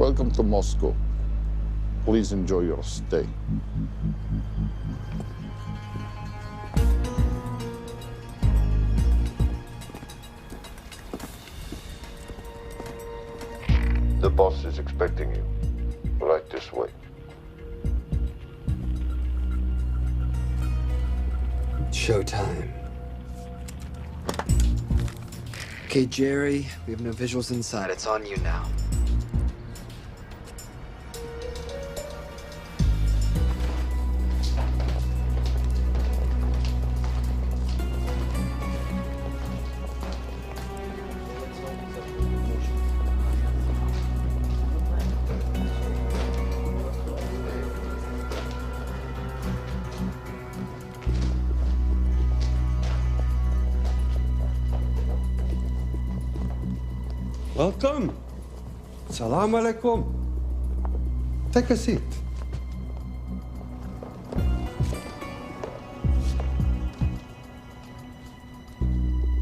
Welcome to Moscow. Please enjoy your stay. The boss is expecting you. Right this way. Showtime. Okay, Jerry, we have no visuals inside. It's on you now. Welcome. Salam alaikum. Take a seat.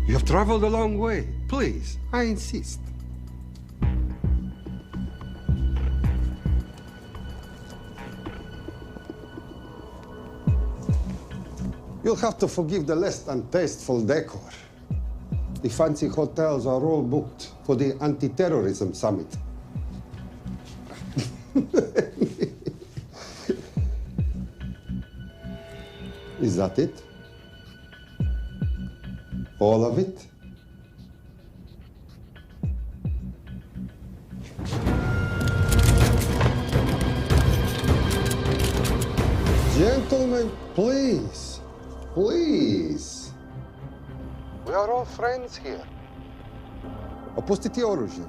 You have traveled a long way. Please, I insist. You'll have to forgive the less than tasteful decor. The fancy hotels are all booked for the anti-terrorism summit. Is that it? All of it? Gentlemen, please, please. We are all friends here. Opustite oružje.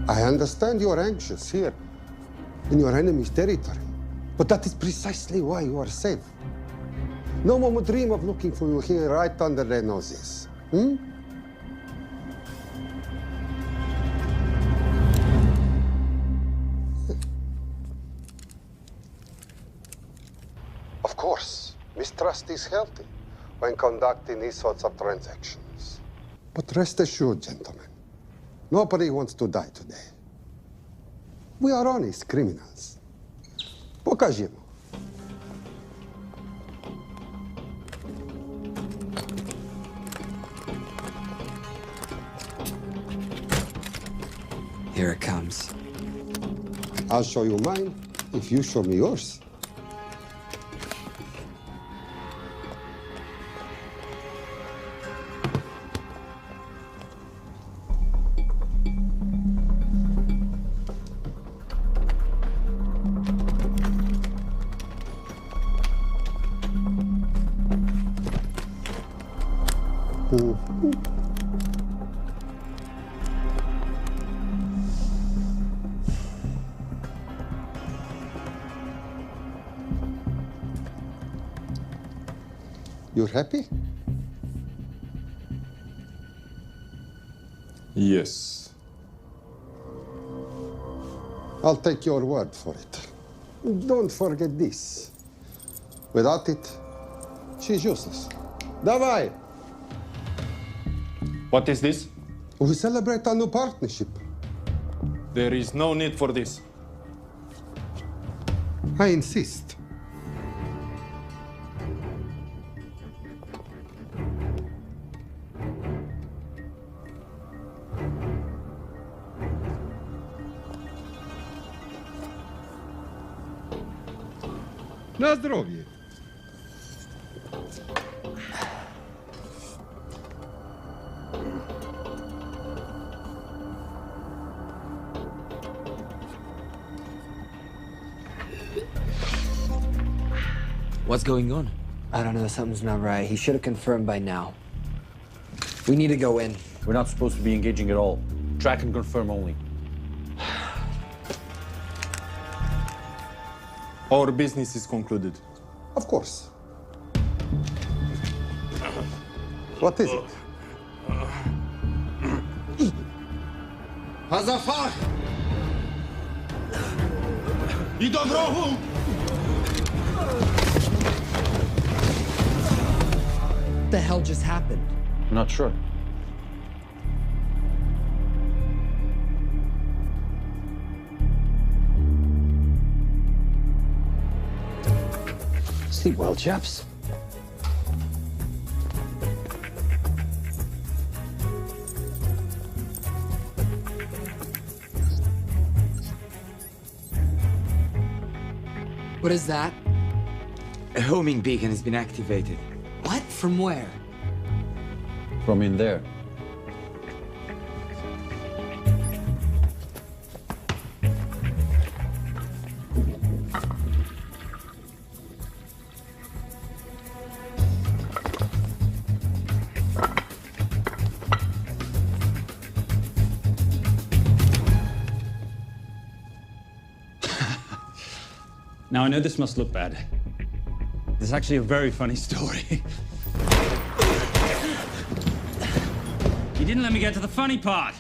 I understand you are anxious here, in your enemy's territory, but that is precisely why you are safe. No one would dream of looking for you here right under their noses. Of course, mistrust is healthy when conducting these sorts of transactions. But rest assured, gentlemen, nobody wants to die today. We are honest criminals. Покажемо. Here it comes. I'll show you mine if you show me yours. You're happy? Yes. I'll take your word for it. Don't forget this. Without it, she's useless. Давай! What is this? We celebrate our new partnership. There is no need for this. I insist. На здоровье. What's going on? I don't know, something's not right. He should have confirmed by now. We need to go in. We're not supposed to be engaging at all. Track and confirm only. Our business is concluded. Of course. What is it? Hazafar! I dorogu! What the hell just happened? Not sure. Sleep well, chaps. What is that? A homing beacon has been activated. What? From where? From in there. Now, I know this must look bad. This is actually a very funny story. You didn't let me get to the funny part.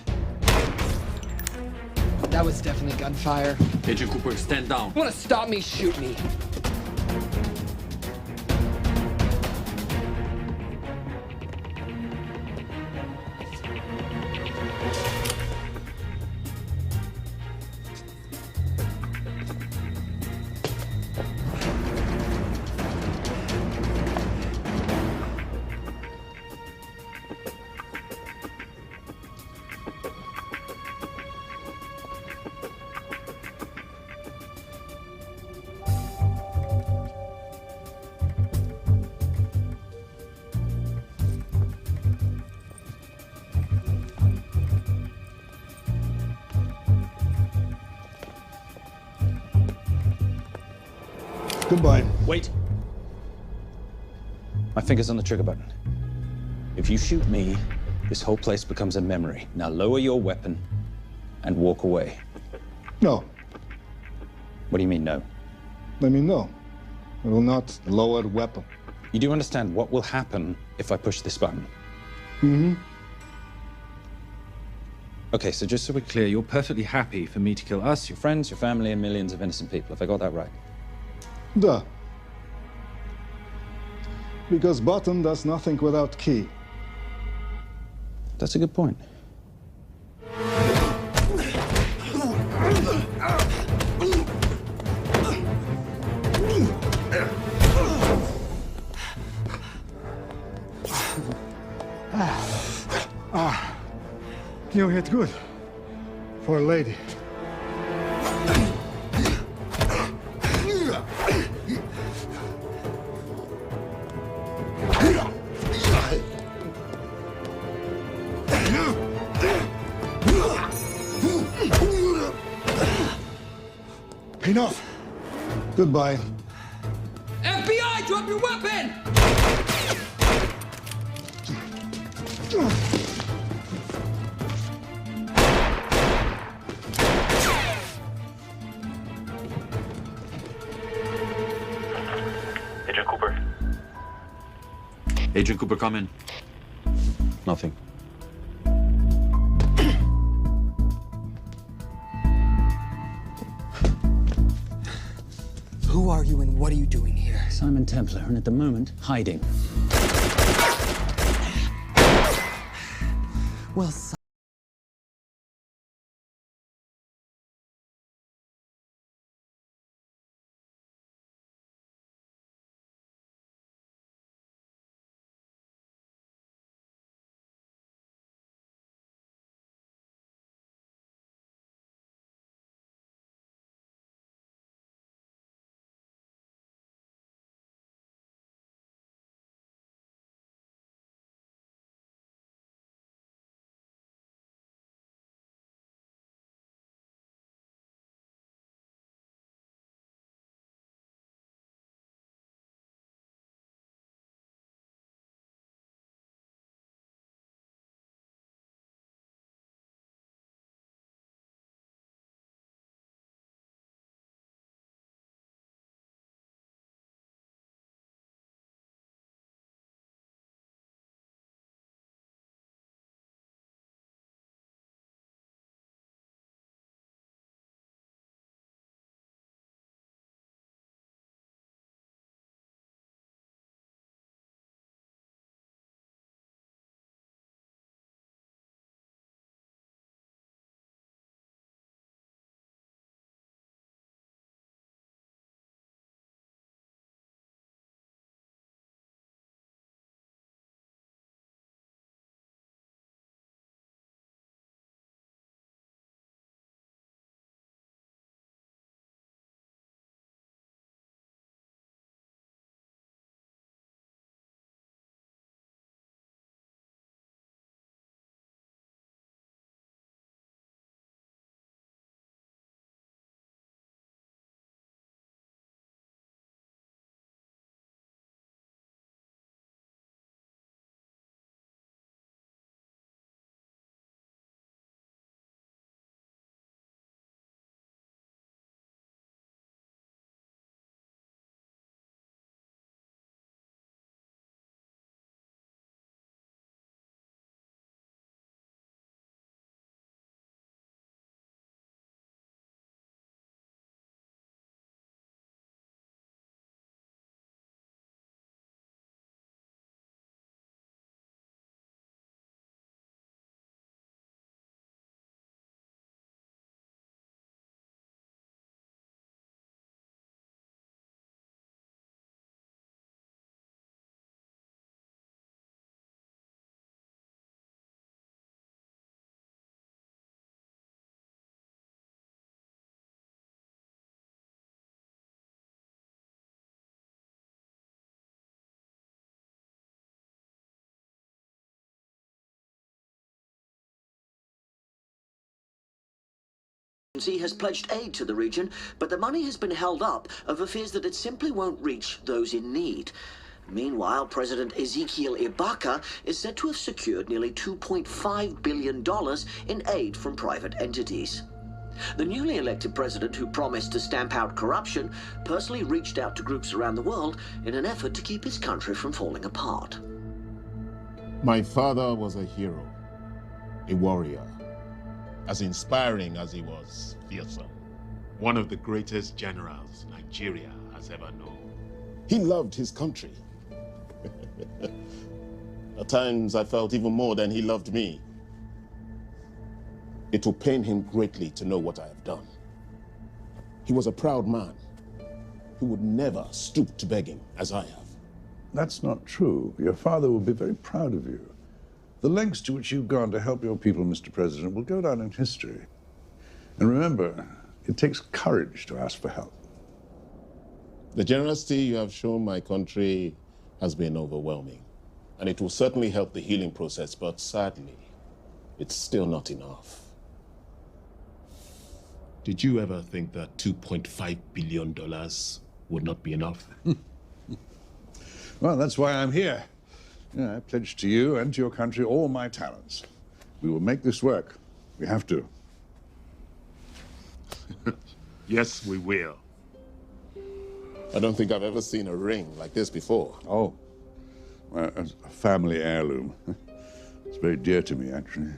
That was definitely gunfire. Agent Cooper, stand down. You wanna stop me, shoot me. Goodbye. Wait. My finger's on the trigger button. If you shoot me, this whole place becomes a memory. Now lower your weapon and walk away. No, What do you mean, no? let me know. I will not lower weapon. You do understand what will happen if I push this button? Mm-hmm. Okay, so just so we're clear, you're perfectly happy for me to kill us, your friends, your family, and millions of innocent people. Have I got that right? Duh. Because button does nothing without key. That's a good point. You hit good. For a lady. Enough. Goodbye. FBI, drop your weapon! Agent Cooper. Agent Cooper, come in. Nothing. Who are you and what are you doing here? Simon Templar, and at the moment, hiding. Well, has pledged aid to the region, but the money has been held up over fears that it simply won't reach those in need. Meanwhile, President Ezekiel Ibaka is said to have secured nearly $2.5 billion in aid from private entities. The newly elected president, who promised to stamp out corruption, personally reached out to groups around the world in an effort to keep his country from falling apart. My father was a hero, a warrior, as inspiring as he was fearsome. One of the greatest generals Nigeria has ever known. He loved his country. At times I felt even more than he loved me. It will pain him greatly to know what I have done. He was a proud man who would never stoop to begging as I have. That's not true. Your father will be very proud of you. The lengths to which you've gone to help your people, Mr. President, will go down in history. And remember, it takes courage to ask for help. The generosity you have shown my country has been overwhelming, and it will certainly help the healing process, but sadly, it's still not enough. Did you ever think that $2.5 billion would not be enough? Well, that's why I'm here. I pledge to you and to your country all my talents. We will make this work. We have to. Yes, we will. I don't think I've ever seen a ring like this before. Oh, well, a family heirloom. It's very dear to me, actually.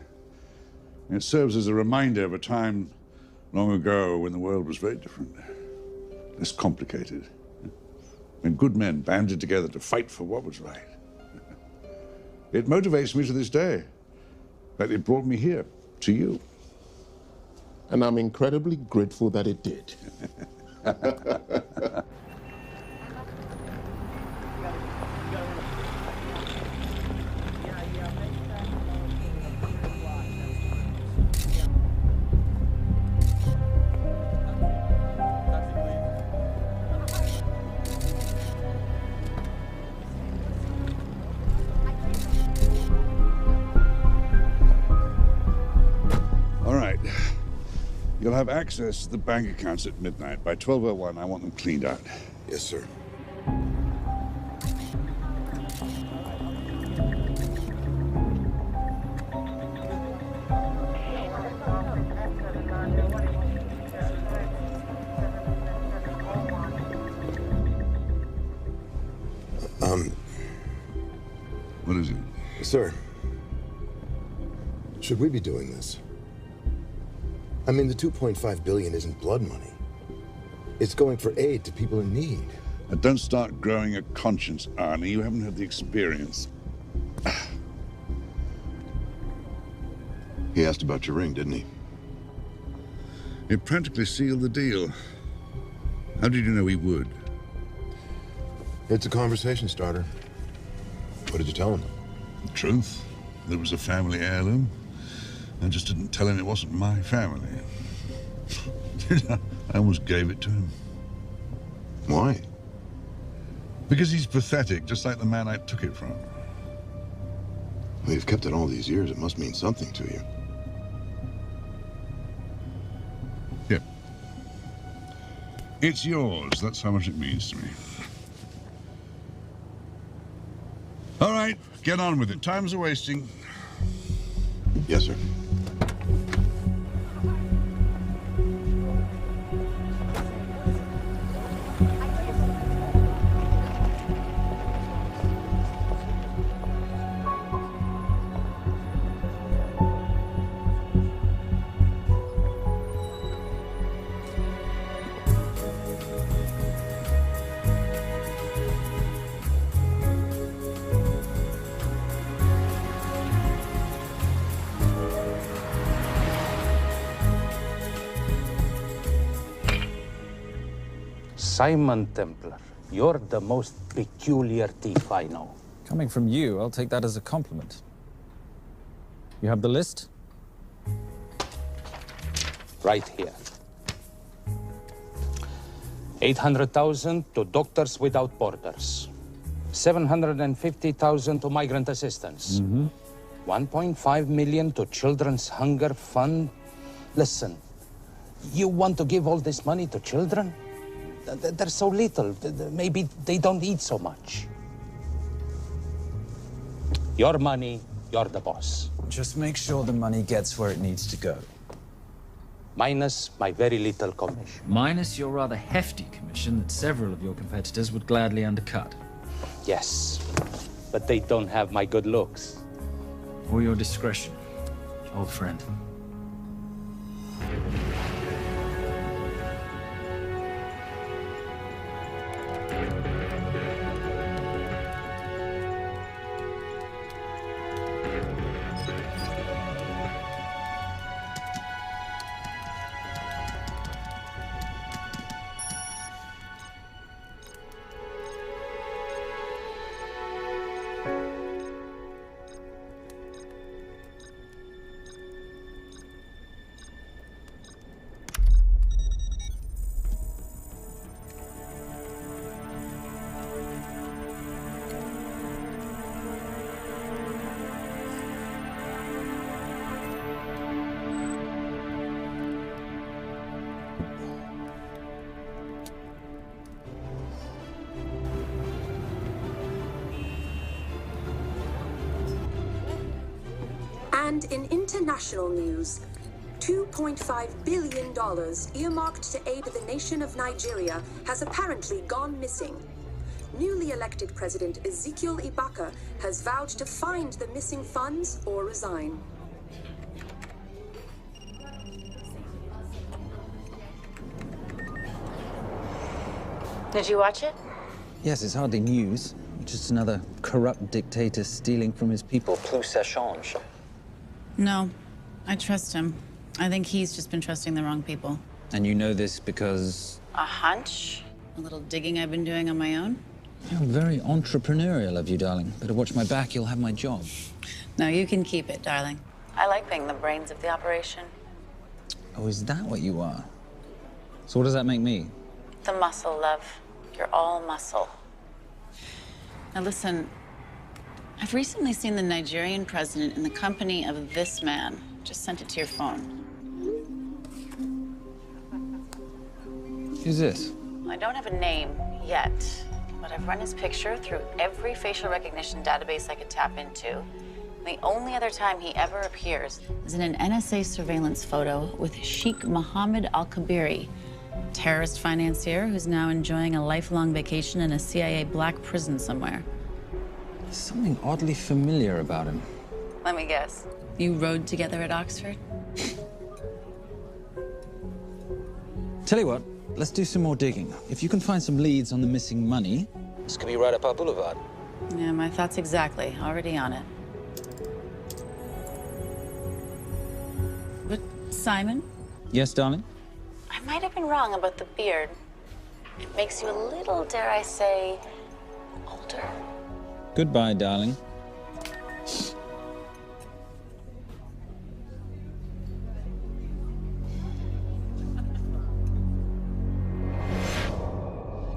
It serves as a reminder of a time long ago when the world was very different, less complicated, when good men banded together to fight for what was right. It motivates me to this day. That it brought me here, to you. And I'm incredibly grateful that it did. You'll have access to the bank accounts at midnight. By 12:01, I want them cleaned out. Yes, sir. What is it? Sir, should we be doing this? I mean, the $2.5 billion isn't blood money. It's going for aid to people in need. Don't start growing a conscience, Arnie. You haven't had the experience. He asked about your ring, didn't he? It practically sealed the deal. How did you know he would? It's a conversation starter. What did you tell him? The truth. There was a family heirloom. I just didn't tell him it wasn't my family. I almost gave it to him. Why? Because he's pathetic, just like the man I took it from. Well, you've kept it all these years. It must mean something to you. Yeah. It's yours. That's how much it means to me. All right, get on with it. Time's a wasting. Yes, sir. Simon Templar, you're the most peculiar thief I know. Coming from you, I'll take that as a compliment. You have the list? Right here. 800,000 to Doctors Without Borders. 750,000 to migrant assistance. 1.5 million to Children's Hunger Fund. Listen, You want to give all this money to children? They're so little. Maybe they don't eat so much. Your money, you're the boss. Just make sure the money gets where it needs to go. Minus my very little commission. Minus your rather hefty commission that several of your competitors would gladly undercut. Yes, but they don't have my good looks. Or your discretion, old friend. And in international news, $2.5 billion earmarked to aid the nation of Nigeria has apparently gone missing. Newly elected President Ezekiel Ibaka has vowed to find the missing funds or resign. Did you watch it? Yes, it's hardly news. Just another corrupt dictator stealing from his people. Plus ça change. No, I trust him. I think he's just been trusting the wrong people. And you know this because... A hunch? A little digging I've been doing on my own? You're very entrepreneurial of you, darling. Better watch my back, you'll have my job. No, you can keep it, darling. I like being the brains of the operation. Oh, is that what you are? So what does that make me? The muscle, love. You're all muscle. Now listen, I've recently seen the Nigerian president in the company of this man. Just sent it to your phone. Who's this? I don't have a name yet, but I've run his picture through every facial recognition database I could tap into. The only other time he ever appears is in an NSA surveillance photo with Sheikh Mohammed Al-Kabiri, terrorist financier who's now enjoying a lifelong vacation in a CIA black prison somewhere. There's something oddly familiar about him. Let me guess. You rode together at Oxford? Tell you what, let's do some more digging. If you can find some leads on the missing money, this could be right up our boulevard. Yeah, my thoughts exactly. Already on it. But, Simon? Yes, darling? I might have been wrong about the beard. It makes you a little, dare I say, older. Goodbye, darling.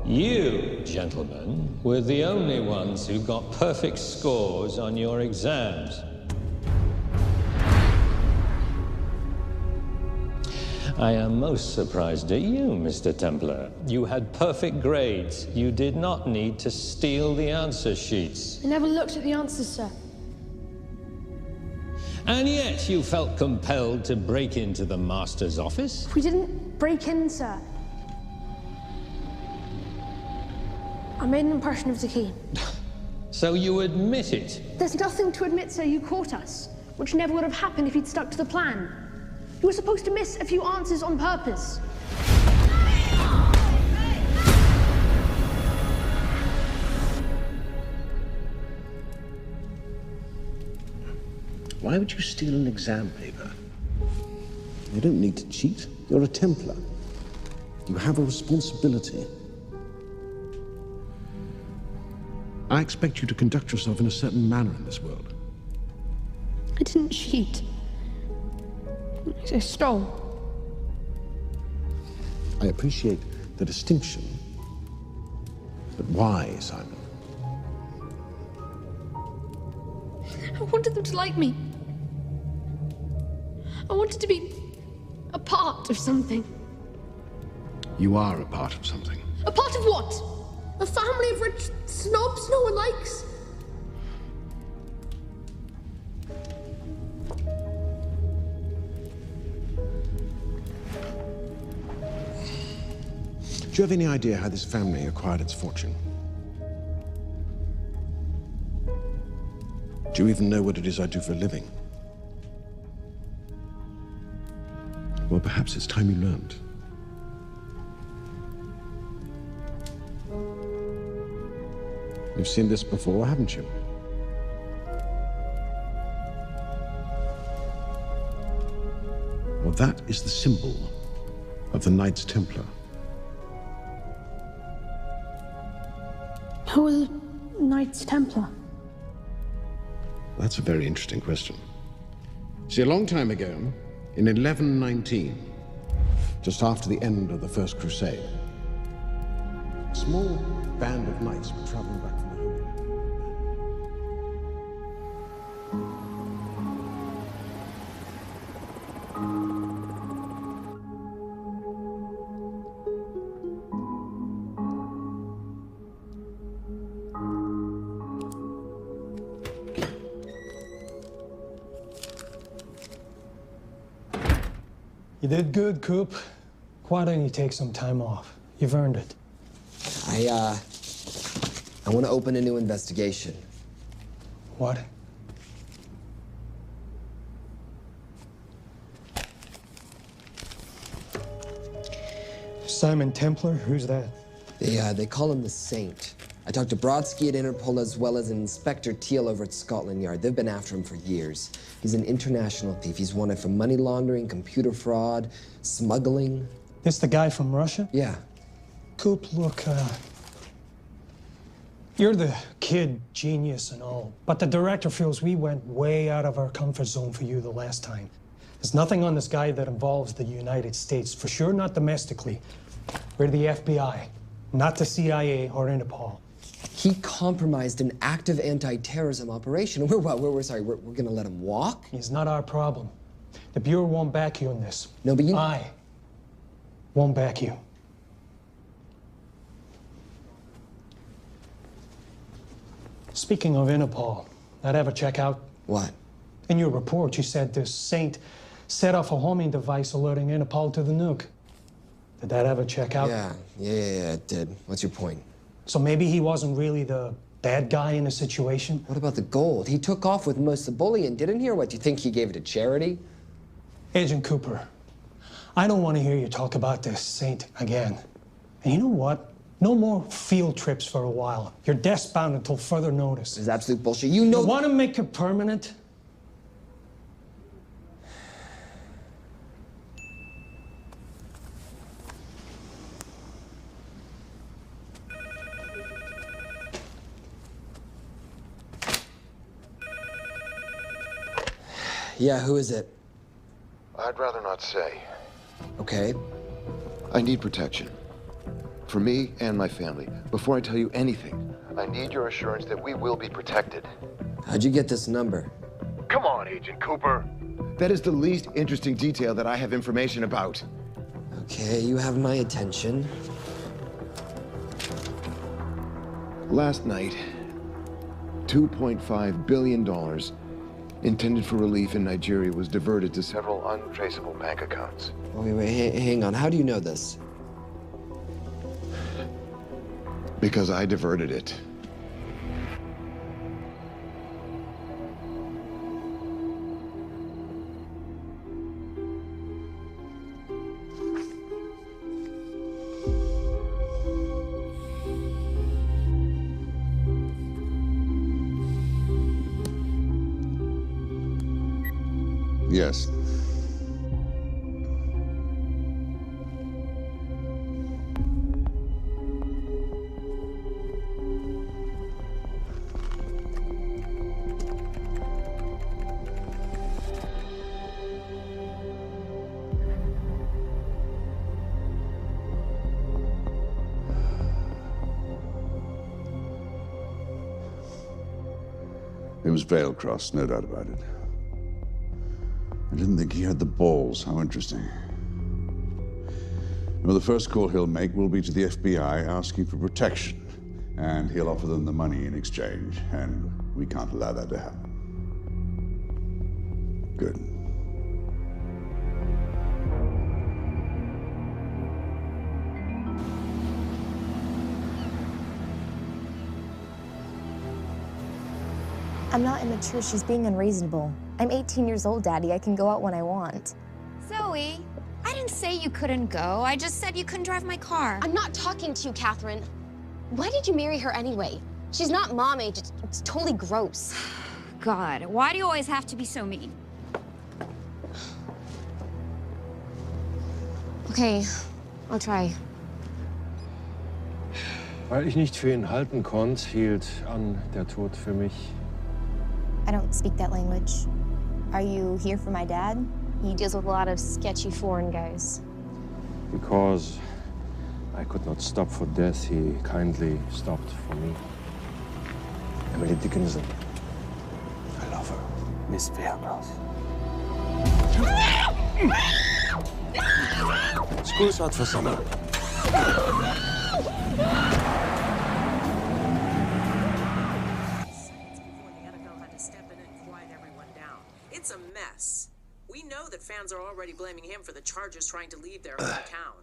You, gentlemen, were the only ones who got perfect scores on your exams. I am most surprised at you, Mr. Templar. You had perfect grades. You did not need to steal the answer sheets. I never looked at the answers, sir. And yet you felt compelled to break into the master's office? We didn't break in, sir. I made an impression of the key. So you admit it? There's nothing to admit, sir. You caught us, which never would have happened if you'd stuck to the plan. You were supposed to miss a few answers on purpose. Why would you steal an exam paper? You don't need to cheat. You're a Templar. You have a responsibility. I expect you to conduct yourself in a certain manner in this world. I didn't cheat. I stole. I appreciate the distinction, but why, Simon? I wanted them to like me. I wanted to be A part of something. You are a part of something. A part of what? A family of rich snobs no one likes? Do you have any idea how this family acquired its fortune? Do you even know what it is I do for a living? Well, perhaps it's time you learned. You've seen this before, haven't you? Well, that is the symbol of the Knights Templar. Who are the Knights Templar? That's a very interesting question. See, a long time ago, in 1119, just after the end of the First Crusade, a small band of knights were traveling back from the Holy Land. You did good, Coop. Why don't you take some time off? You've earned it. I want to open a new investigation. What? Simon Templar? Who's that? They call him the Saint. I talked to Brodsky at Interpol as well as Inspector Teal over at Scotland Yard. They've been after him for years. He's an international thief. He's wanted for money laundering, computer fraud, smuggling. This the guy from Russia? Yeah. Coop, look, you're the kid genius and all, but the director feels we went way out of our comfort zone for you the last time. There's nothing on this guy that involves the United States, for sure not domestically. We're the FBI, not the CIA or Interpol. He compromised an active anti-terrorism operation. We're gonna let him walk? It's not our problem. The Bureau won't back you on this. No, but I won't back you. Speaking of Interpol, that ever check out? What? In your report, you said this Saint set off a homing device alerting Interpol to the nuke. Did that ever check out? Yeah, it did. What's your point? So maybe he wasn't really the bad guy in the situation? What about the gold? He took off with most of the bullion, didn't he? Or what, do you think he gave it to charity? Agent Cooper, I don't want to hear you talk about this Saint again. And you know what? No more field trips for a while. You're desk-bound until further notice. This is absolute bullshit. You know— You want to make it permanent? Yeah, who is it? I'd rather not say. Okay. I need protection. For me and my family. Before I tell you anything, I need your assurance that we will be protected. How'd you get this number? Come on, Agent Cooper. That is the least interesting detail that I have information about. Okay, you have my attention. Last night, $2.5 billion intended for relief in Nigeria was diverted to several untraceable bank accounts. Wait, hang on. How do you know this? Because I diverted it. Yes. It was Veilcross, no doubt about it. I didn't think he had the balls. How interesting. Well, the first call he'll make will be to the FBI asking for protection. And he'll offer them the money in exchange, and we can't allow that to happen. Good. I'm not immature. She's being unreasonable. I'm 18 years old, Daddy. I can go out when I want. Zoe, I didn't say you couldn't go. I just said you couldn't drive my car. I'm not talking to you, Catherine. Why did you marry her anyway? She's not mom age. It's totally gross. God, why do you always have to be so mean? Okay, I'll try. Weil ich nicht für ihn halten konnte, hielt an der Tod für mich. I don't speak that language. Are you here for my dad? He deals with a lot of sketchy foreign guys. Because I could not stop for death, he kindly stopped for me. Emily Dickinson. I love her. Miss Fairmouth. School's out for summer. It's a mess. We know that fans are already blaming him for the Chargers trying to leave their hometown.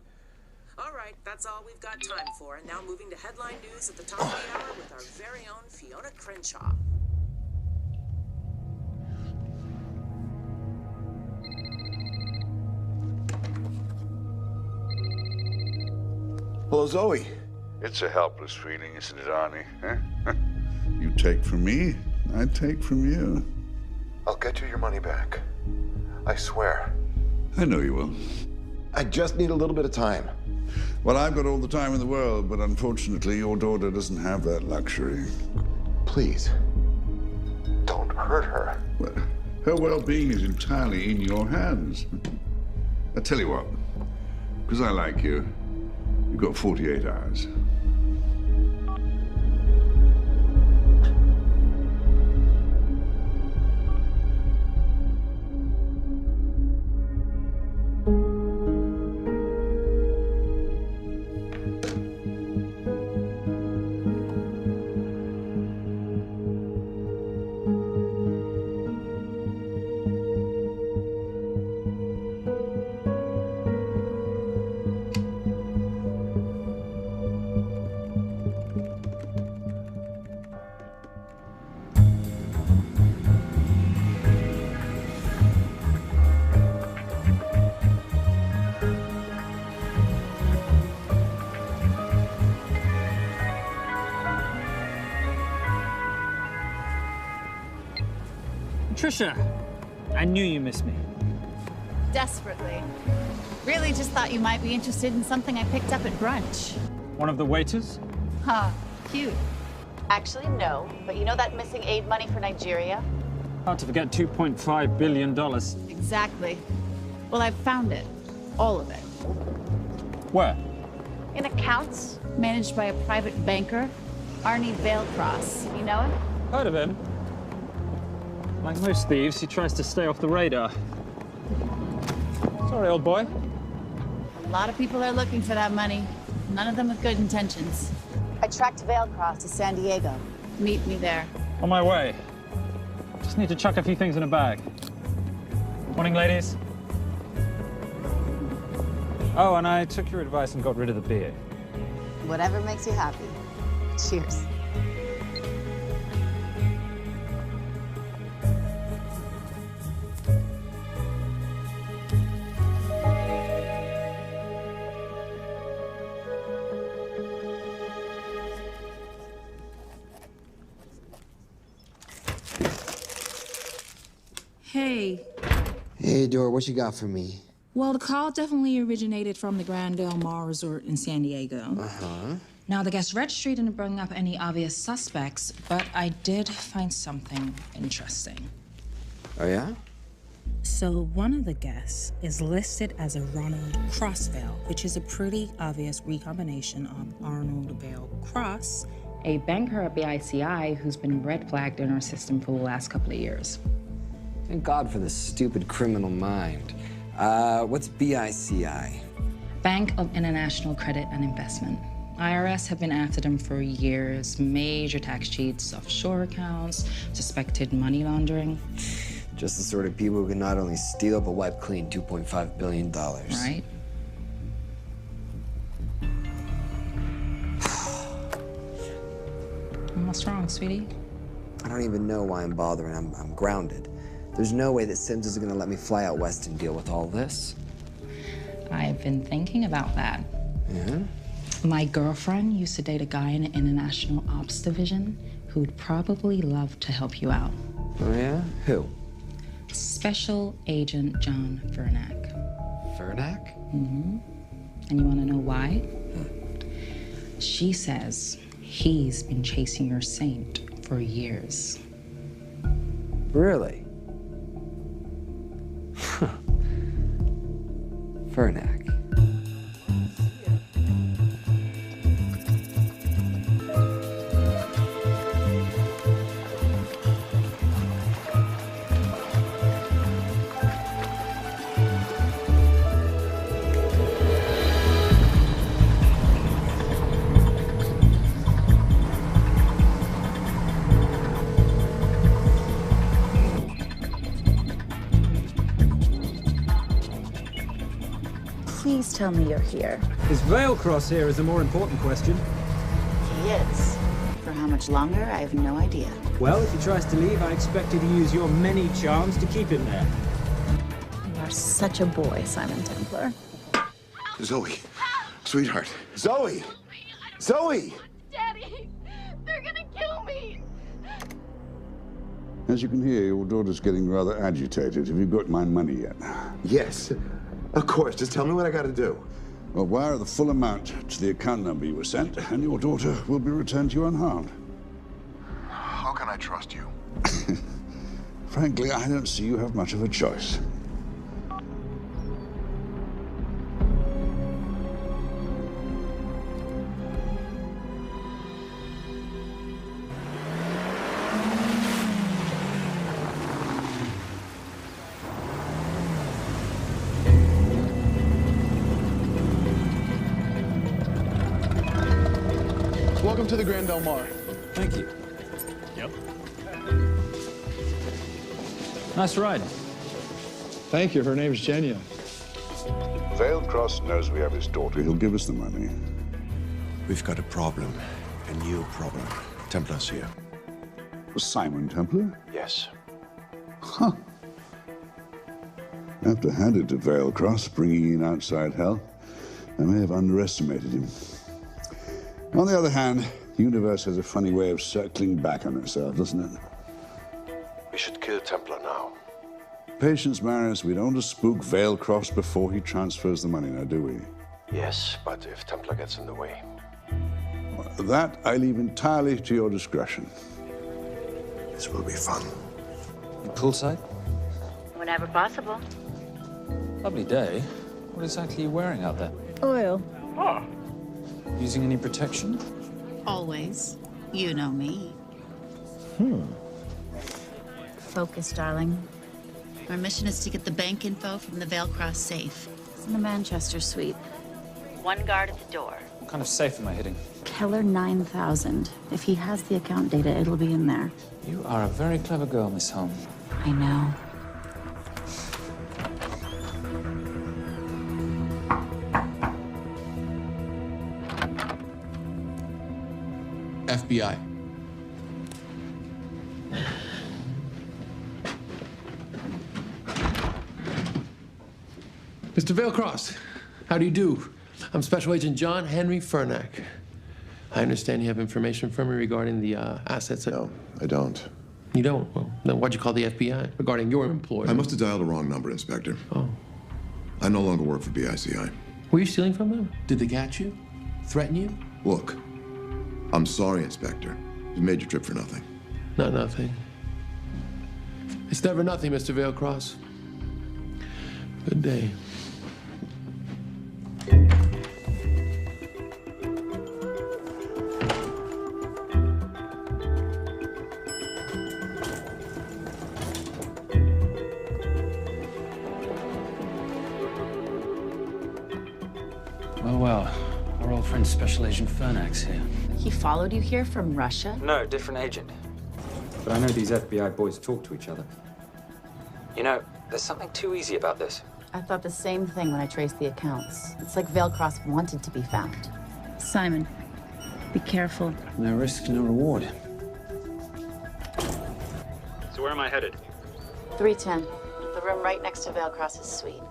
All right, that's all we've got time for. And now moving to headline news at the top of the hour with our very own Fiona Crenshaw. Hello, Zoe. It's a helpless feeling, isn't it, Arnie? Huh? You take from me, I take from you. I'll get you your money back. I swear. I know you will. I just need a little bit of time. Well, I've got all the time in the world, but unfortunately, your daughter doesn't have that luxury. Please, don't hurt her. Well, her well-being is entirely in your hands. I tell you what, because I like you, you've got 48 hours. Trisha, I knew you missed me. Desperately. Really just thought you might be interested in something I picked up at brunch. One of the waiters? Huh, cute. Actually, no. But you know that missing aid money for Nigeria? Hard to forget $2.5 billion. Exactly. Well, I've found it. All of it. Where? In accounts managed by a private banker, Arnie Vailcross. You know him? Heard of him. Like most thieves, he tries to stay off the radar. Sorry, old boy. A lot of people are looking for that money. None of them with good intentions. I tracked Vailcross to San Diego. Meet me there. On my way. Just need to chuck a few things in a bag. Morning, ladies. Oh, and I took your advice and got rid of the beer. Whatever makes you happy. Cheers. Hey. Hey, Dora, what you got for me? Well, the call definitely originated from the Grand Del Mar Resort in San Diego. Uh-huh. Now, the guest registry didn't bring up any obvious suspects, but I did find something interesting. Oh, yeah? So one of the guests is listed as a Ronald Crossvale, which is a pretty obvious recombination of Arnold Vale Cross, a banker at BICI who's been red flagged in our system for the last couple of years. Thank God for this stupid criminal mind. What's BICI? Bank of International Credit and Investment. IRS have been after them for years. Major tax cheats, offshore accounts, suspected money laundering. Just the sort of people who can not only steal but wipe clean $2.5 billion. Right? What's wrong, sweetie? I don't even know why I'm bothering. I'm grounded. There's no way that Sims is gonna let me fly out west and deal with all this. I've been thinking about that. Yeah? My girlfriend used to date a guy in the International Ops Division who'd probably love to help you out. Oh, yeah? Who? Special Agent John Vernack. Vernack? Mm-hmm. And you want to know why? She says he's been chasing your saint for years. Really? Vernack. Please tell me you're here. Is Veilcross here is a more important question. He is. For how much longer, I have no idea. Well, if he tries to leave, I expect you to use your many charms to keep him there. You are such a boy, Simon Templar. Zoe. Sweetheart. Zoe! Zoe! Daddy, they're gonna kill me. As you can hear, your daughter's getting rather agitated. Have you got my money yet? Yes. Of course. Just tell me what I gotta do. Well, wire the full amount to the account number you were sent, and your daughter will be returned to you unharmed. How can I trust you? Frankly, I don't see you have much of a choice. Welcome to the Grand Del Mar. Thank you. Yep. Nice ride. Thank you. Her name's Jenya. Veilcross knows we have his daughter. He'll give us the money. We've got a problem. A new problem. Templar's here. Simon Templar? Yes. Huh. I have to hand it to Veilcross, bringing in outside help. I may have underestimated him. On the other hand, the universe has a funny way of circling back on itself, doesn't it? We should kill Templar now. Patience, Maris. We don't want to spook Veilcross before he transfers the money, now, do we? Yes, but if Templar gets in the way. That I leave entirely to your discretion. This will be fun. Poolside? Whenever possible. Lovely day. What exactly are you wearing out there? Oil. Using any protection? Always. You know me. Focus, darling. Our mission is to get the bank info from the Veilcross safe. It's in the Manchester suite. One guard at the door. What kind of safe am I hitting? Keller 9000. If he has the account data, it'll be in there. You are a very clever girl, Miss Holm. I know. FBI. Mr. Veilcross, how do you do? I'm Special Agent John Henry Vernack. I understand you have information from me regarding the assets. No, I don't. You don't? Well, then why'd you call the FBI regarding your employer? I must have dialed the wrong number, Inspector. Oh. I no longer work for BICI. Were you stealing from them? Did they catch you? Threaten you? Look, I'm sorry, Inspector. You made your trip for nothing. Not nothing. It's never nothing, Mr. Veilcross. Good day. well. Our old friend Special Agent Fernak's here. He followed you here from Russia? No, different agent. But I know these FBI boys talk to each other. You know, there's something too easy about this. I thought the same thing when I traced the accounts. It's like Veilcross wanted to be found. Simon, be careful. No risk, no reward. So where am I headed? 310. The room right next to Veilcross's suite.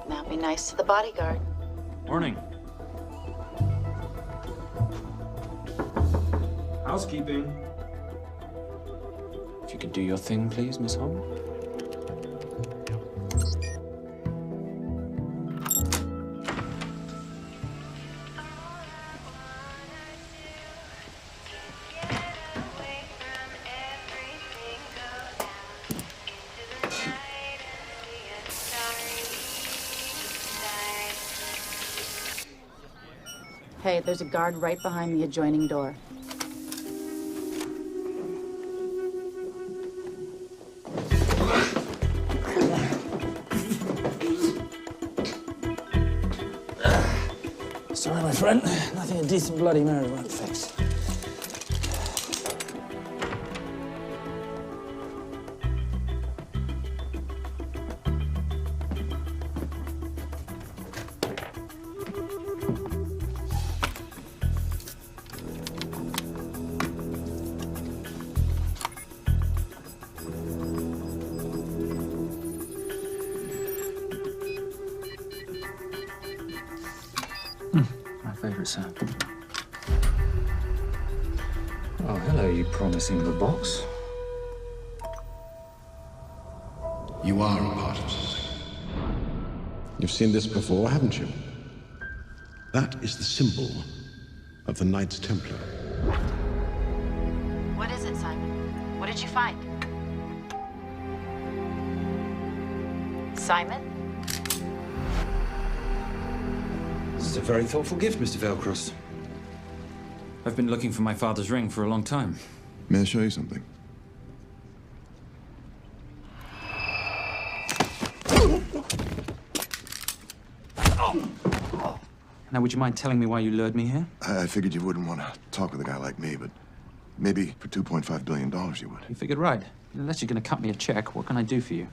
Now be nice to the bodyguard. Morning. Housekeeping. If you could do your thing, please, Miss Holm. Hey, there's a guard right behind the adjoining door. Sorry, my friend. Nothing a decent Bloody Mary won't fix. My favorite sound. Oh, hello, you promising the box. You are a part of something. You've seen this before, haven't you? That is the symbol of the Knights Templar. What is it, Simon? What did you find? Simon? This is a very thoughtful gift, Mr. Veilcross. I've been looking for my father's ring for a long time. May I show you something? Now, would you mind telling me why you lured me here? I figured you wouldn't want to talk with a guy like me, but maybe for $2.5 billion you would. You figured right. Unless you're going to cut me a check, what can I do for you?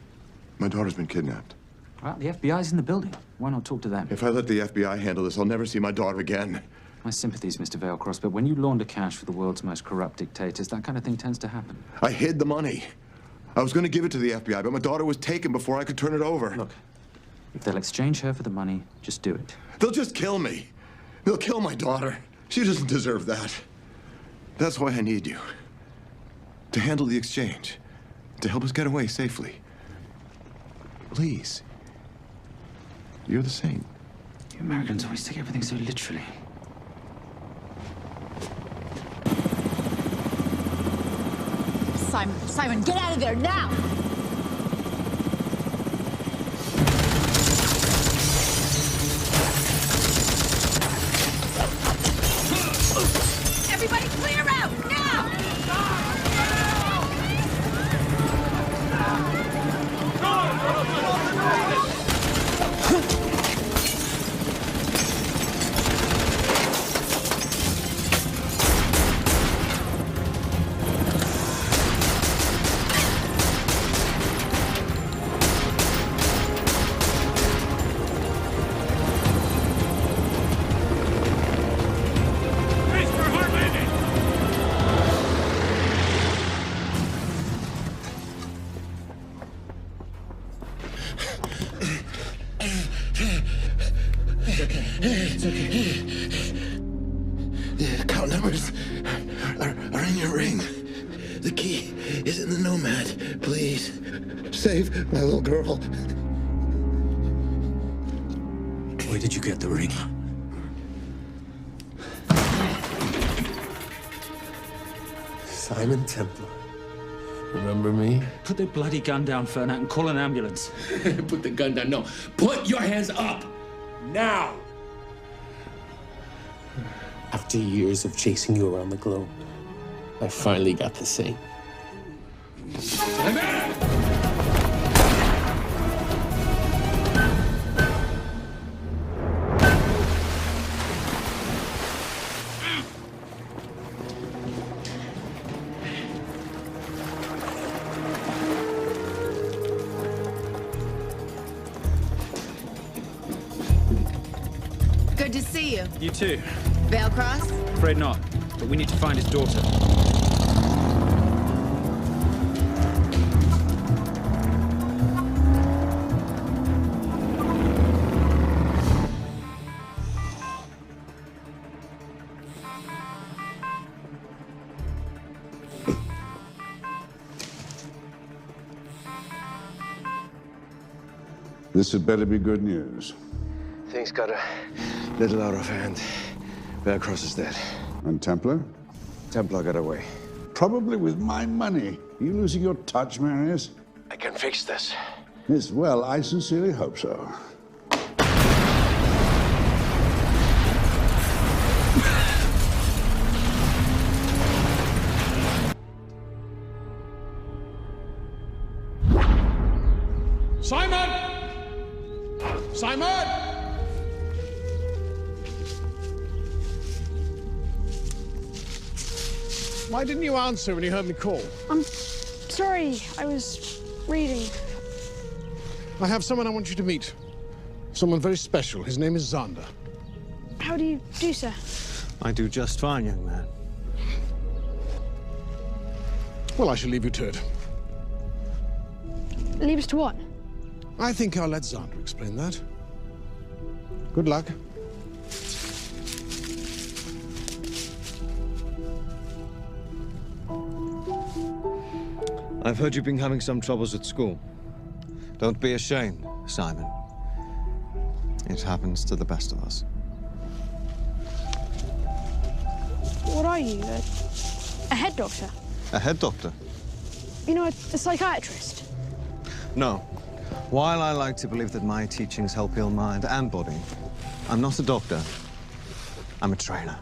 My daughter's been kidnapped. Well, the FBI's in the building. Why not talk to them? If I let the FBI handle this, I'll never see my daughter again. My sympathies, Mr. Veilcross, but when you launder cash for the world's most corrupt dictators, that kind of thing tends to happen. I hid the money. I was going to give it to the FBI, but my daughter was taken before I could turn it over. Look, if they'll exchange her for the money, just do it. They'll just kill me. They'll kill my daughter. She doesn't deserve that. That's why I need you. To handle the exchange. To help us get away safely. Please. You're the saint. You Americans always take everything so literally. Simon, get out of there now! Everybody clear out, now! It's okay. The account numbers are in your ring. The key is in the Nomad. Please, save my little girl. Where did you get the ring? Simon Templar. Remember me? Put the bloody gun down, Fernak, and call an ambulance. Put the gun down. No. Put your hands up. Now. After years of chasing you around the globe, I finally got the saint. Good to see you. You too. Vale Cross? Afraid not, but we need to find his daughter. This had better be good news. Things got a little out of hand. Vale Cross is dead. And Templar? Templar got away. Probably with my money. Are you losing your touch, Marius? I can fix this. Yes, well, I sincerely hope so. Simon! Simon! Why didn't you answer when you heard me call? I'm sorry, I was reading. I have someone I want you to meet. Someone very special. His name is Xander. How do you do, sir? I do just fine, young man. Well, I shall leave you to it. Leave us to what? I think I'll let Xander explain that. Good luck. I've heard you've been having some troubles at school. Don't be ashamed, Simon. It happens to the best of us. What are you? A head doctor? A head doctor? You know, a psychiatrist? No. While I like to believe that my teachings help heal mind and body, I'm not a doctor. I'm a trainer.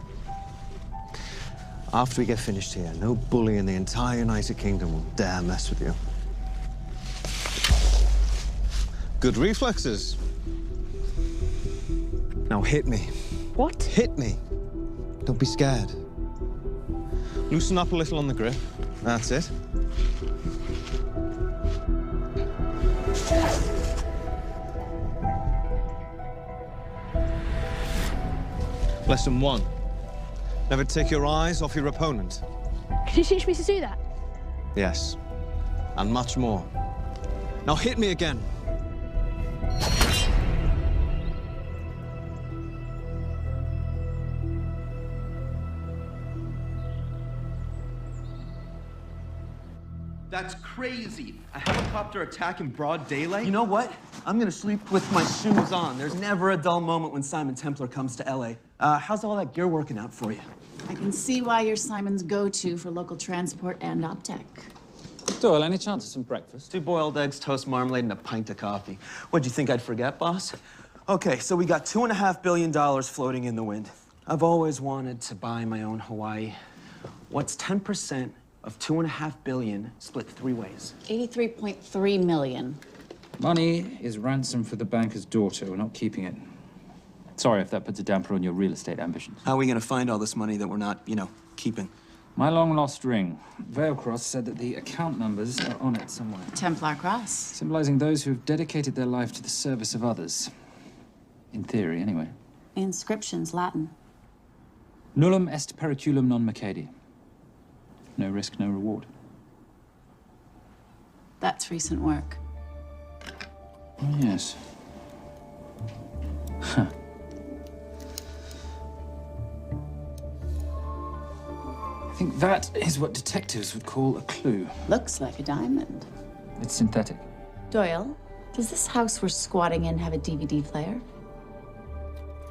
After we get finished here, no bully in the entire United Kingdom will dare mess with you. Good reflexes. Now hit me. What? Hit me. Don't be scared. Loosen up a little on the grip. That's it. Lesson 1. Never take your eyes off your opponent. Can you teach me to do that? Yes. And much more. Now hit me again. That's crazy. A helicopter attack in broad daylight? You know what? I'm gonna sleep with my shoes on. There's never a dull moment when Simon Templar comes to LA. How's all that gear working out for you? I can see why you're Simon's go-to for local transport and optech. Doyle, any chance of some breakfast? 2 boiled eggs, toast, marmalade, and a pint of coffee. What'd you think I'd forget, boss? Okay, so we got $2.5 billion floating in the wind. I've always wanted to buy my own Hawaii. What's 10% of $2.5 billion split 3 ways? 83.3 million. Money is ransom for the banker's daughter. We're not keeping it. Sorry if that puts a damper on your real estate ambitions. How are we gonna find all this money that we're not, keeping? My long-lost ring. Vale Cross said that the account numbers are on it somewhere. Templar Cross. Symbolizing those who have dedicated their life to the service of others. In theory, anyway. The inscription's Latin. Nullum est periculum non mercedi. No risk, no reward. That's recent work. Oh, yes. Huh. I think that is what detectives would call a clue. Looks like a diamond. It's synthetic. Doyle, does this house we're squatting in have a DVD player?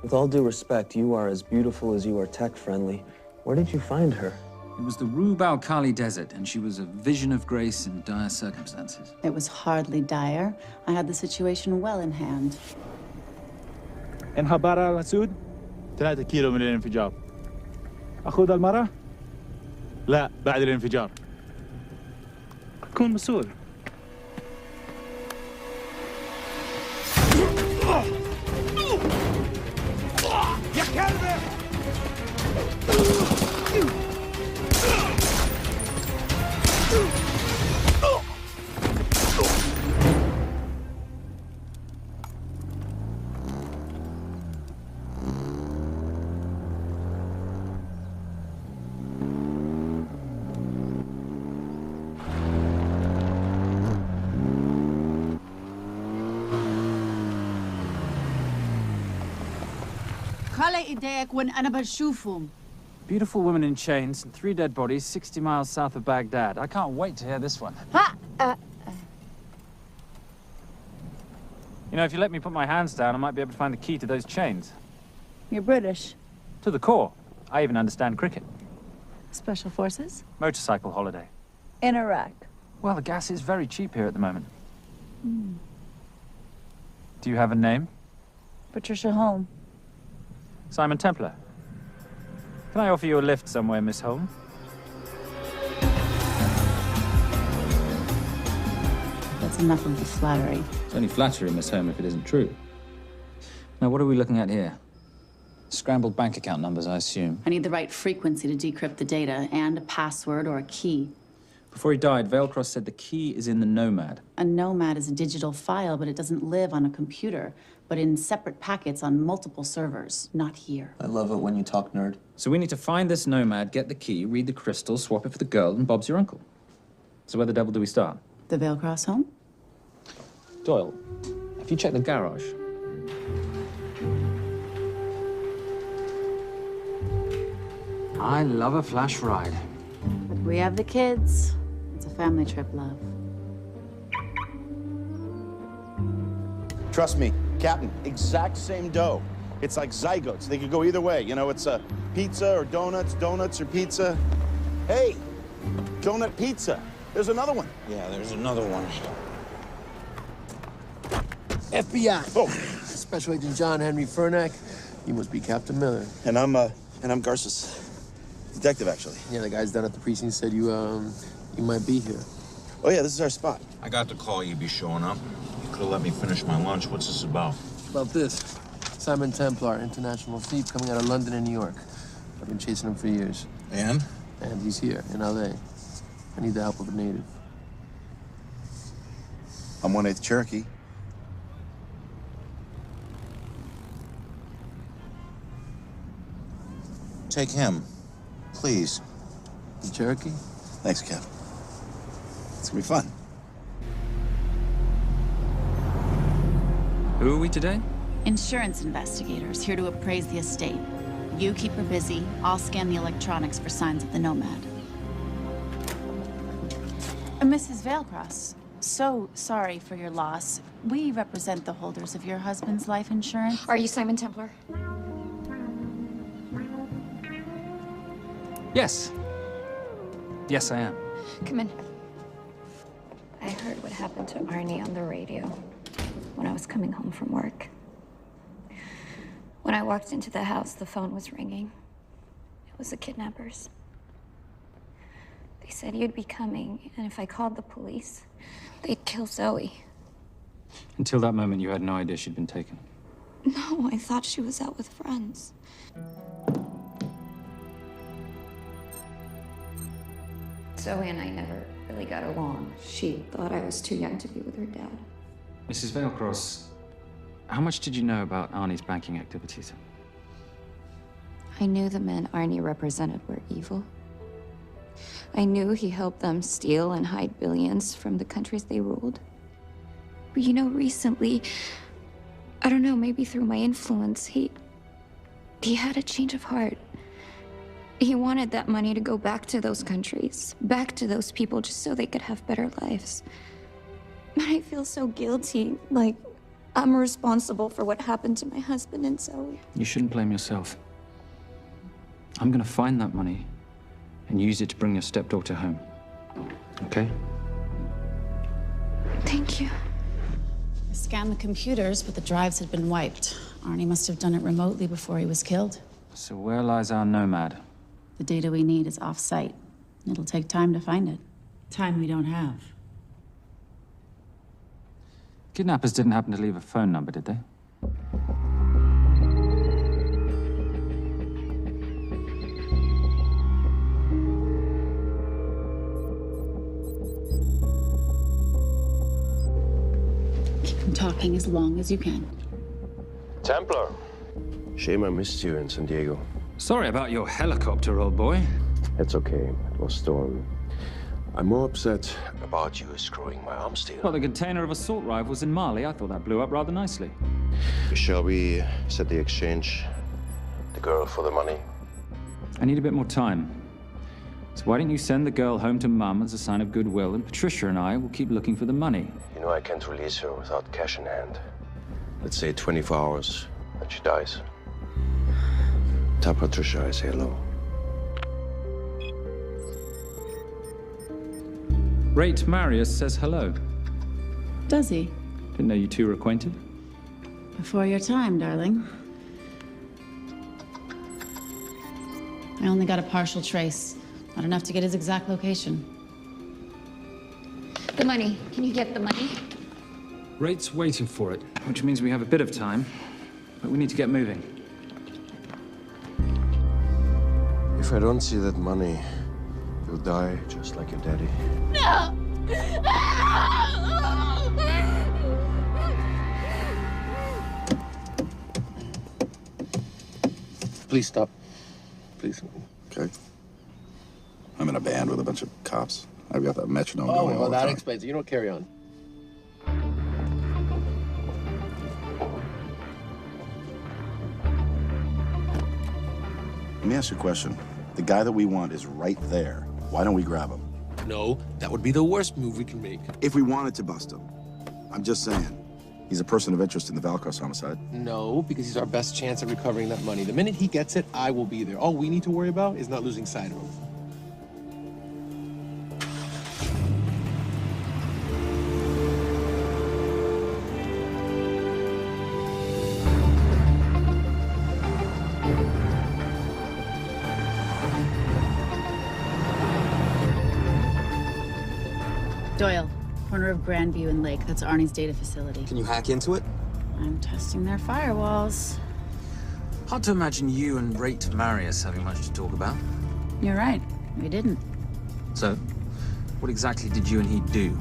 With all due respect, you are as beautiful as you are tech-friendly. Where did you find her? It was the Rub al-Khali Desert, and she was a vision of grace in dire circumstances. It was hardly dire. I had the situation well in hand. انخبار على السود 3 كيلو من الانفجار. أخذ المرة؟ لا بعد الانفجار. كون مسؤول. يا كلبة! طلع ايديك وين أنا بشوفهم. Beautiful women in chains and 3 dead bodies 60 miles south of Baghdad. I can't wait to hear this one. You know, if you let me put my hands down, I might be able to find the key to those chains. You're British. To the core. I even understand cricket. Special Forces? Motorcycle holiday. In Iraq. Well, the gas is very cheap here at the moment. Do you have a name? Patricia Holm. Simon Templar. Can I offer you a lift somewhere, Miss Holm? That's enough of the flattery. It's only flattery, Miss Holm, if it isn't true. Now, what are we looking at here? Scrambled bank account numbers, I assume. I need the right frequency to decrypt the data and a password or a key. Before he died, Veilcross said the key is in the Nomad. A Nomad is a digital file, but it doesn't live on a computer, but in separate packets on multiple servers, not here. I love it when you talk nerd. So we need to find this Nomad, get the key, read the crystal, swap it for the girl, and Bob's your uncle. So where the devil do we start? The Veilcross home? Doyle, have you checked the garage? I love a flash ride. We have the kids. It's a family trip, love. Trust me, Captain, exact same dough. It's like zygotes. They could go either way. You know, it's a pizza or donuts, donuts or pizza. Hey, donut pizza. There's another one. Yeah, there's another one. FBI. Oh. Special Agent John Henry Furnack. You must be Captain Miller. And I'm Garces. Detective, actually. Yeah, the guys down at the precinct said you might be here. Oh, yeah, this is our spot. I got the call you'd be showing up. You could have let me finish my lunch. What's this about? About this. Simon Templar, international thief coming out of London and New York. I've been chasing him for years. And? And he's here, in L.A. I need the help of a native. I'm 1/8 Cherokee. Take him, please. The Cherokee? Thanks, Cap. It's gonna be fun. Who are we today? Insurance investigators here to appraise the estate. You keep her busy. I'll scan the electronics for signs of the Nomad. Mrs. Veilcross, so sorry for your loss. We represent the holders of your husband's life insurance. Are you Simon Templar? Yes. Yes, I am. Come in. I heard what happened to Arnie on the radio when I was coming home from work. When I walked into the house, the phone was ringing. It was the kidnappers. They said you'd be coming, and if I called the police, they'd kill Zoe. Until that moment, you had no idea she'd been taken. No, I thought she was out with friends. Zoe and I never really got along. She thought I was too young to be with her dad. Mrs. Veilcross, how much did you know about Arnie's banking activities? I knew the men Arnie represented were evil. I knew he helped them steal and hide billions from the countries they ruled. But you know, recently, I don't know, maybe through my influence, he had a change of heart. He wanted that money to go back to those countries, back to those people, just so they could have better lives. But I feel so guilty, like I'm responsible for what happened to my husband and Zoe. You shouldn't blame yourself. I'm gonna find that money and use it to bring your stepdaughter home. Okay? Thank you. I scanned the computers, but the drives had been wiped. Arnie must have done it remotely before he was killed. So where lies our Nomad? The data we need is off-site. It'll take time to find it. Time we don't have. Kidnappers didn't happen to leave a phone number, did they? Keep them talking as long as you can. Templar. Shame I missed you in San Diego. Sorry about your helicopter, old boy. It's okay. It was stormy. I'm more upset about you screwing my arm steel. Well, the container of assault rifles in Mali, I thought that blew up rather nicely. Shall we set the exchange the girl for the money? I need a bit more time. So why don't you send the girl home to Mum as a sign of goodwill, and Patricia and I will keep looking for the money. You know I can't release her without cash in hand. Let's say 24 hours, and she dies. Tell Patricia I say hello. Rate Marius says hello. Does he? Didn't know you two were acquainted. Before your time, darling. I only got a partial trace. Not enough to get his exact location. The money. Can you get the money? Rate's waiting for it, which means we have a bit of time, but we need to get moving. If I don't see that money, you'll die just like your daddy. No! Please stop. Please. Okay. I'm in a band with a bunch of cops. I've got that metronome Oh, going all well, the that time. explains it. You don't carry on. Let me ask you a question. The guy that we want is right there. Why don't we grab him? No, that would be the worst move we can make. If we wanted to bust him. I'm just saying. He's a person of interest in the Valkos homicide. No, because he's our best chance at recovering that money. The minute he gets it, I will be there. All we need to worry about is not losing sight of him. Doyle, corner of Grandview and Lake. That's Arnie's data facility. Can you hack into it? I'm testing their firewalls. Hard to imagine you and Rate Marius having much to talk about. You're right. We didn't. So, what exactly did you and he do?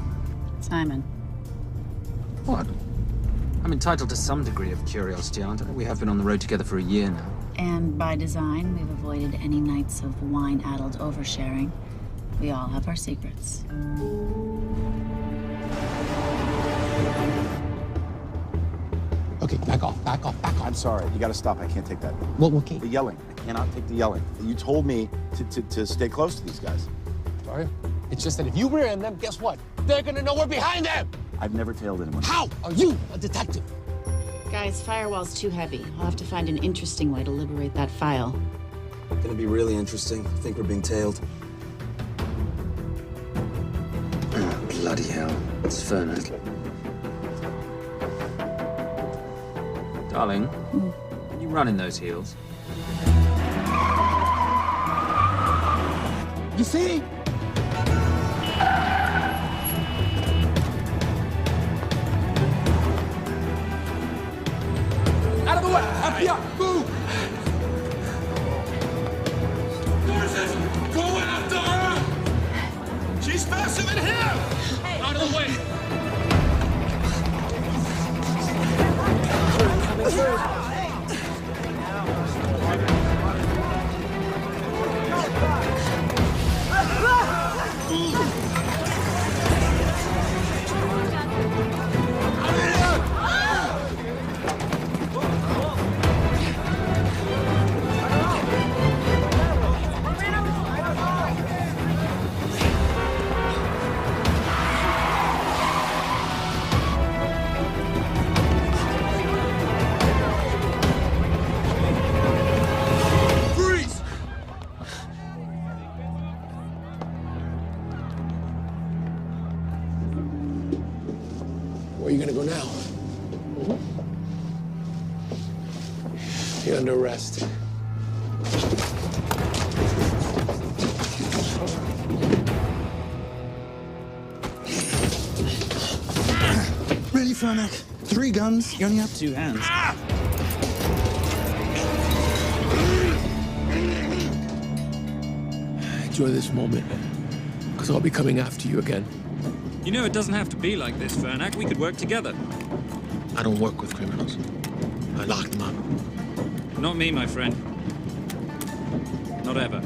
Simon. What? I'm entitled to some degree of curiosity, aren't I? We have been on the road together for a year now. And by design, we've avoided any nights of wine-addled oversharing. We all have our secrets. Okay, back off, back off, back off. I'm sorry. You gotta stop. I can't take that. Well, okay. The yelling. I cannot take the yelling. You told me to stay close to these guys. Sorry? It's just that if you rear end them, guess what? They're gonna know we're behind them! I've never tailed anyone. How are you a detective? Guys, firewall's too heavy. I'll have to find an interesting way to liberate that file. Gonna be really interesting. I think we're being tailed. Oh, bloody hell. It's Fernet. Darling, can you run in those heels? You see? Out of the way! FBI, move! Forces, go in after her! She's faster than him! Out of the way! Where are you gonna go now? You're under arrest. Really, Fernet? 3 guns? You only have 2 hands. Enjoy this moment, because I'll be coming after you again. You know, it doesn't have to be like this, Fernak. We could work together. I don't work with criminals. I lock them up. Not me, my friend. Not ever.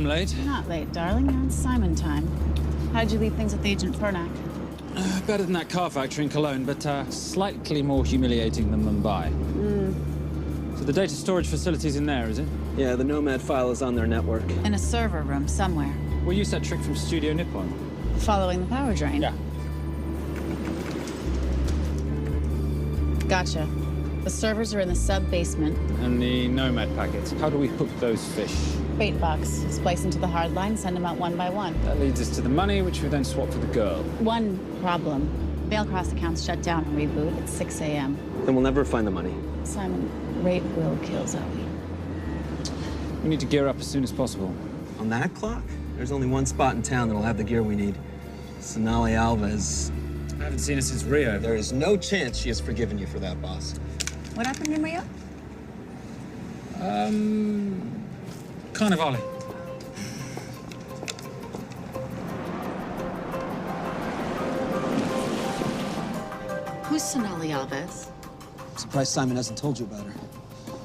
I'm late. You're not late, darling. You're on Simon time. How'd you leave things with Agent Furnak? Better than that car factory in Cologne, but slightly more humiliating than Mumbai. So the data storage facility's in there, is it? Yeah, the Nomad file is on their network. In a server room somewhere. We'll use that trick from Studio Nippon. Following the power drain? Yeah. Gotcha. The servers are in the sub-basement. And the Nomad packets. How do we hook those fish? Bait box. Splice into the hard line, send them out one by one. That leads us to the money, which we then swap for the girl. One problem. Mailcross accounts shut down and reboot at 6 a.m. Then we'll never find the money. Simon, rape will kill Zoe. We need to gear up as soon as possible. On that clock? There's only one spot in town that'll have the gear we need. Sonali Alves. I haven't seen her since Rio. There is no chance she has forgiven you for that, boss. What happened in Rio? Carnivale. Who's Sonali Alves? Surprised Simon hasn't told you about her.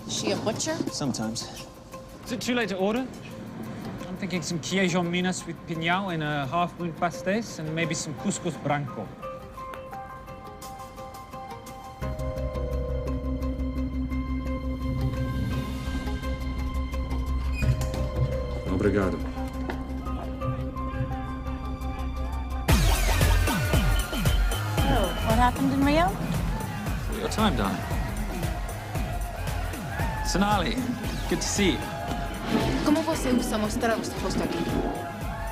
Is she a butcher? Sometimes. Is it too late to order? I'm thinking some Queijon Minas with piñao in a half-moon pastéis and maybe some couscous branco. Obrigado. Oh, what happened in Rio? Your time, darling. Sonali, good to see you. ¿Cómo você usa mostrar o seu rosto aqui?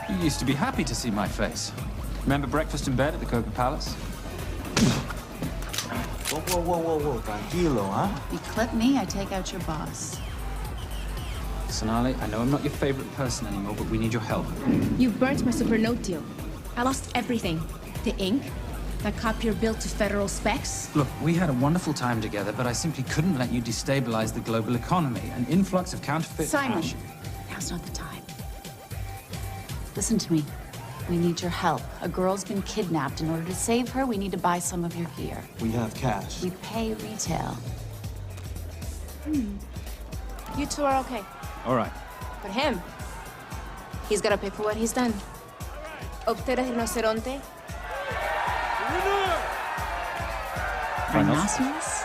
You used to be happy to see my face. Remember breakfast in bed at the Coca Palace? Whoa. Tranquilo, huh? You clip me, I take out your boss. Sonali, I know I'm not your favorite person anymore, but we need your help. You burnt my Supernote deal. I lost everything. The ink, that copier built to federal specs. Look, we had a wonderful time together, but I simply couldn't let you destabilize the global economy. An influx of counterfeit Simon, cash. now's not the time. Listen to me. We need your help. A girl's been kidnapped. In order to save her, we need to buy some of your gear. We have cash. We pay retail. You two are okay. All right. But him, he's gotta pay for what he's done. Optera rinoceronte. Rhinoceros?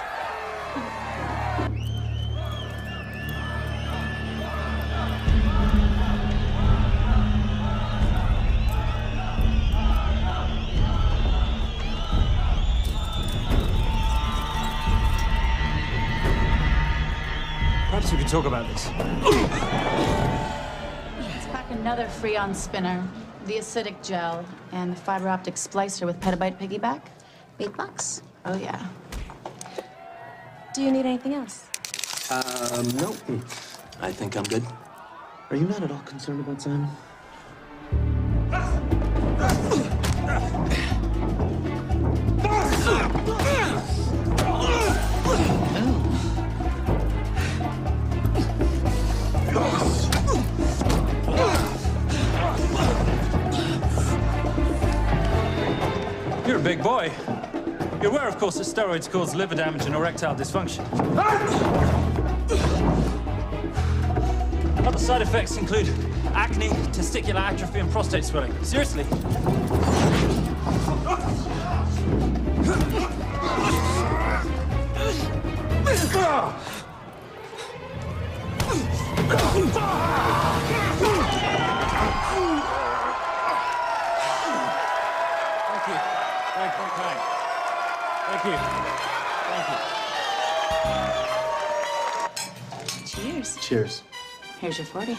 Perhaps we could talk about this. Let's pack another Freon spinner, the acidic gel, and the fiber optic splicer with petabyte piggyback. Bait box? Oh, yeah. Do you need anything else? Nope. I think I'm good. Are you not at all concerned about Simon? You're a big boy. You're aware, of course, that steroids cause liver damage and erectile dysfunction. Other side effects include acne, testicular atrophy, and prostate swelling. Seriously. Thank you. Cheers. Cheers. Here's your 40. It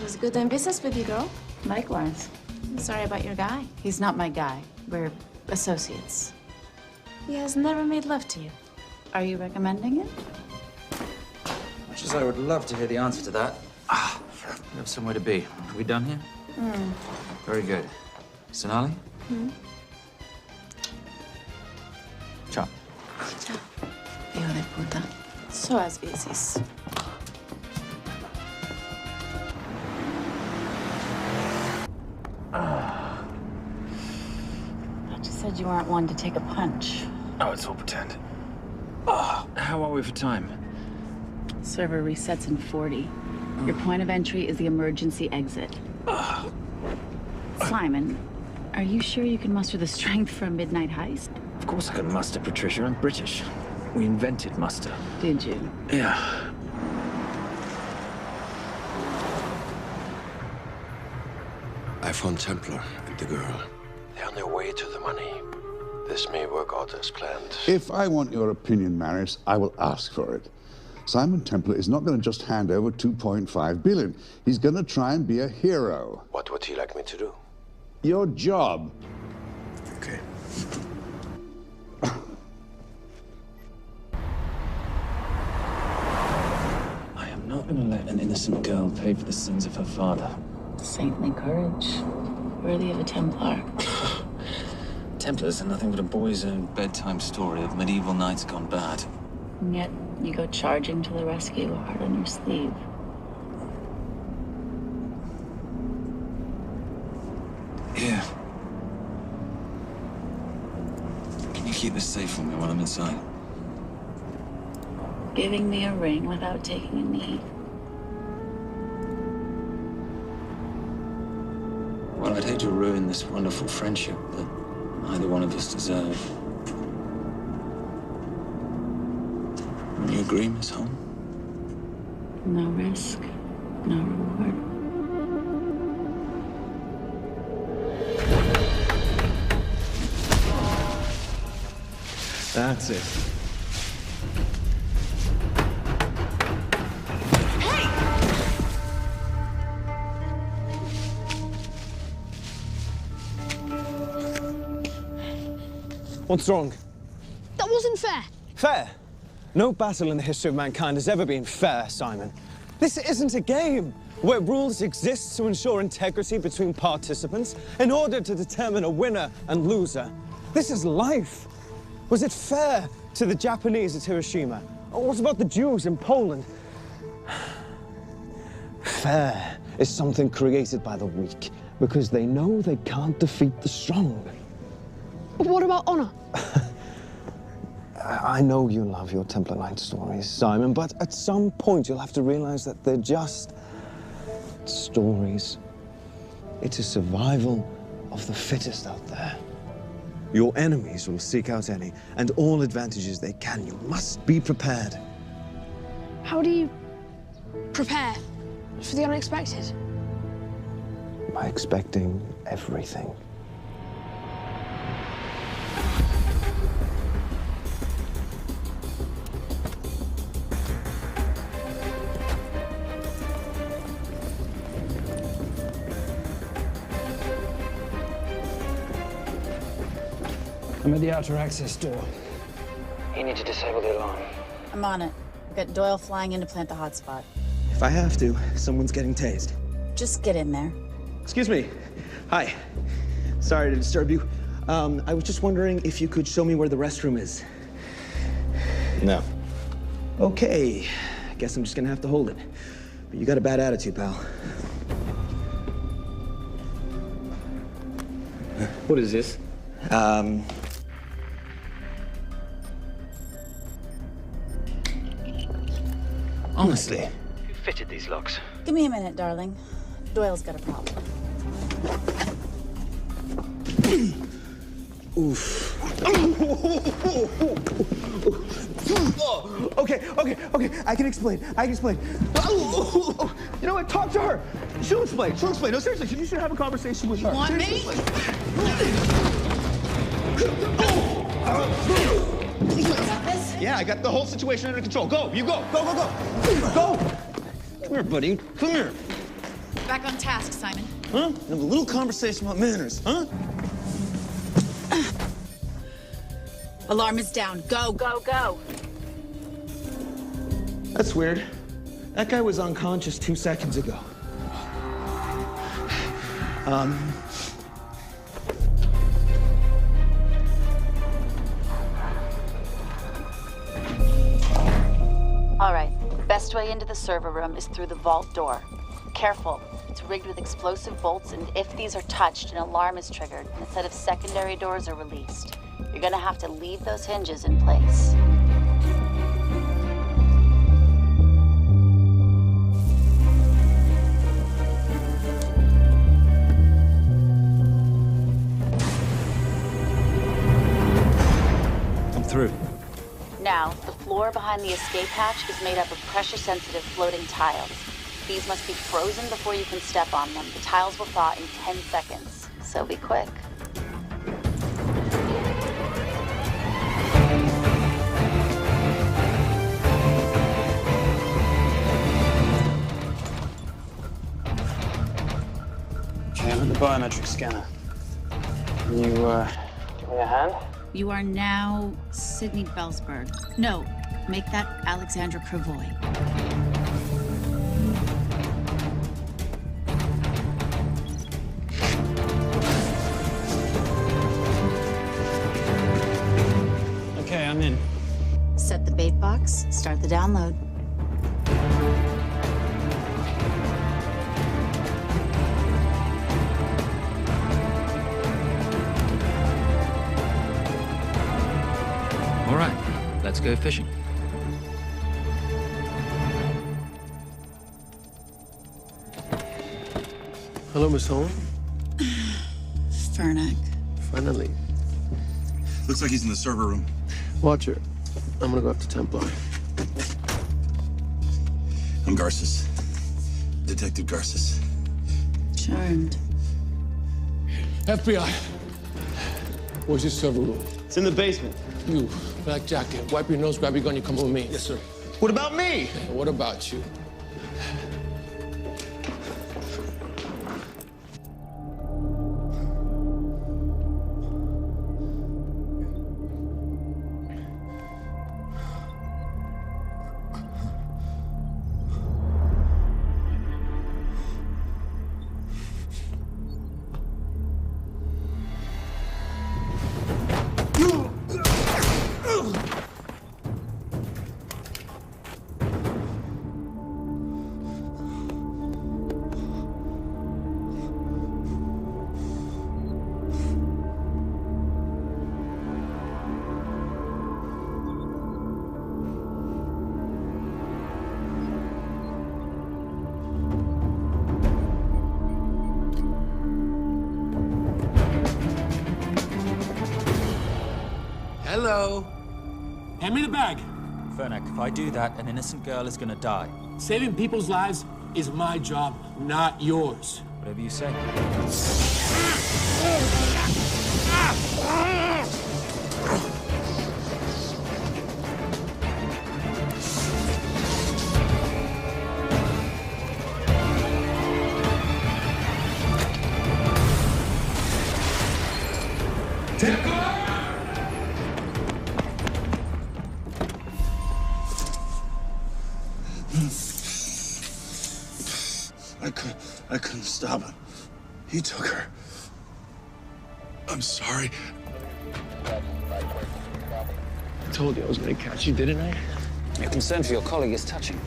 was good doing business with you, girl. Likewise. I'm sorry about your guy. He's not my guy. We're associates. He has never made love to you. Are you recommending it? Much as I would love to hear the answer to that. We have somewhere to be. Are we done here? Very good. Sonali? Ciao. Ciao. Hijo de puta. So as veces. I just said you aren't one to take a punch. Oh, it's all pretend. How are we for time? Server resets in 40. Your point of entry is the emergency exit. Simon, are you sure you can muster the strength for a midnight heist? Of course I can muster, Patricia. I'm British. We invented muster. Did you? Yeah. I found Templar and the girl. They're on their way to the money. This may work out as planned. If I want your opinion, Maris, I will ask for it. Simon Templar is not going to just hand over 2.5 billion. He's going to try and be a hero. What would he like me to do? Your job. Okay. I am not going to let an innocent girl pay for the sins of her father. Saintly courage. Worthy of a Templar. Templars are nothing but a boy's own bedtime story of medieval knights gone bad. And yet, you go charging to the rescue, heart on your sleeve. Here. Can you keep this safe for me while I'm inside? Giving me a ring without taking a knee. Well, I'd hate to ruin this wonderful friendship that neither one of us deserve. You agree, Miss Holm? No risk, no reward. That's it. What's wrong? That wasn't fair. Fair? No battle in the history of mankind has ever been fair, Simon. This isn't a game where rules exist to ensure integrity between participants in order to determine a winner and loser. This is life. Was it fair to the Japanese at Hiroshima? Or what about the Jews in Poland? Fair is something created by the weak because they know they can't defeat the strong. But what about honor? I know you love your Templar Knight stories, Simon, but at some point you'll have to realize that they're just stories. It is survival of the fittest out there. Your enemies will seek out any and all advantages they can. You must be prepared. How do you prepare for the unexpected? By expecting everything. I'm at the outer access door. You need to disable the alarm. I'm on it. I've got Doyle flying in to plant the hotspot. If I have to, someone's getting tased. Just get in there. Excuse me. Hi. Sorry to disturb you. I was just wondering if you could show me where the restroom is. No. Okay. Guess I'm just gonna have to hold it. But you got a bad attitude, pal. What is this? Honestly. Who fitted these locks? Give me a minute, darling. Doyle's got a problem. Oof. Okay. I can explain. You know what? Talk to her. She'll explain. No, seriously, you should have a conversation with her. You want me? Yeah, I got the whole situation under control. Go, you go. Go. Come here, buddy. Come here. Back on task, Simon. Huh? Have a little conversation about manners, huh? Alarm is down. Go. That's weird. That guy was unconscious 2 seconds ago. All right. Best way into the server room is through the vault door. Careful. It's rigged with explosive bolts, and if these are touched, an alarm is triggered, and a set of secondary doors are released. You're gonna have to leave those hinges in place. Now, the floor behind the escape hatch is made up of pressure-sensitive floating tiles. These must be frozen before you can step on them. The tiles will thaw in 10 seconds, so be quick. Okay, I'm at the biometric scanner. Can you, give me a hand? You are now Sydney Bellsberg. No, make that Alexandra Cravoy. Okay, I'm in. Set the bait box, start the download. All right, let's go fishing. Hello, Miss Holm. Fernac. Finally. Looks like he's in the server room. Watcher, I'm gonna go up to Templar. I'm Garces. Detective Garces. Charmed. FBI. Where's your server room? It's in the basement. You, black jacket, wipe your nose, grab your gun, you come with me. Yes, sir. What about me? Yeah, what about you? Hello. Hand me the bag. Fernac, if I do that, an innocent girl is gonna die. Saving people's lives is my job, not yours. Whatever you say. I couldn't stop him. He took her. I'm sorry. I told you I was gonna catch you, didn't I? Your concern for your colleague is touching.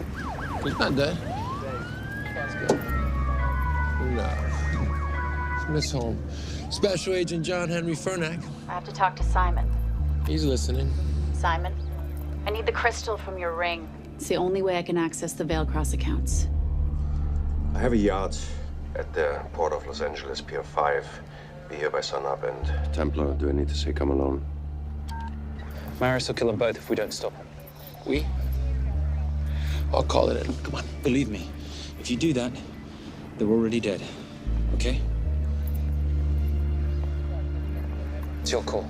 He's not dead. No. It's Miss Holm. Special Agent John Henry Fernac. I have to talk to Simon. He's listening. Simon, I need the crystal from your ring. It's the only way I can access the Veilcross accounts. I have a yacht at the port of Los Angeles, Pier 5. Be here by sunup, and Templar, do I need to say come alone? Maris will kill them both if we don't stop him. We? I'll call it in. Come on. Believe me, if you do that, they're already dead. Okay? It's your call.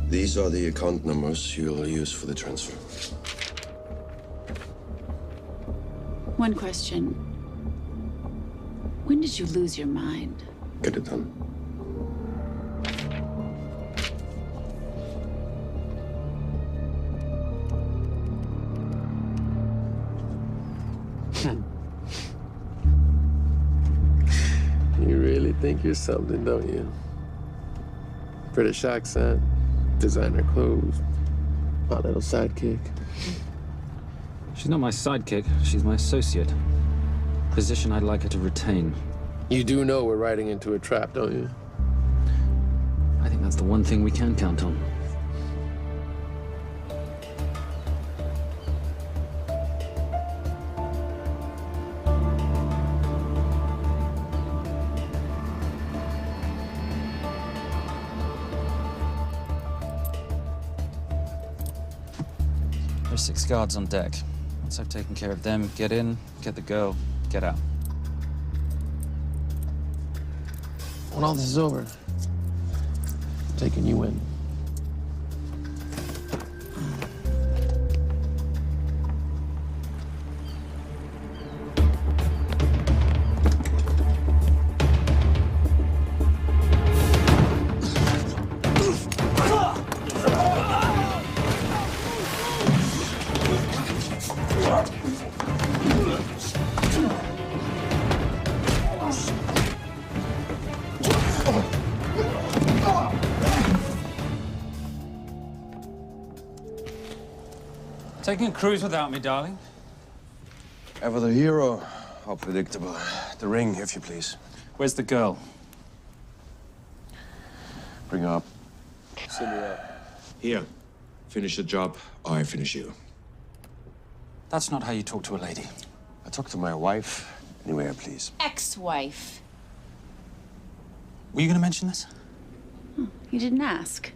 These are the account numbers you'll use for the transfer. One question. When did you lose your mind? Get it done. You really think you're something, don't you? British accent, designer clothes, my little sidekick. She's not my sidekick. She's my associate. Position I'd like her to retain. You do know we're riding into a trap, don't you? I think that's the one thing we can count on. There's 6 guards on deck. Once I've taken care of them, get in, get the girl, get out. When all this is over, I'm taking you in. Taking a cruise without me, darling? Ever the hero? How predictable. The ring, if you please. Where's the girl? Bring her up. Send her up. Here. Finish the job, or I finish you. That's not how you talk to a lady. I talk to my wife anywhere I please. Ex-wife. Were you gonna mention this? You didn't ask.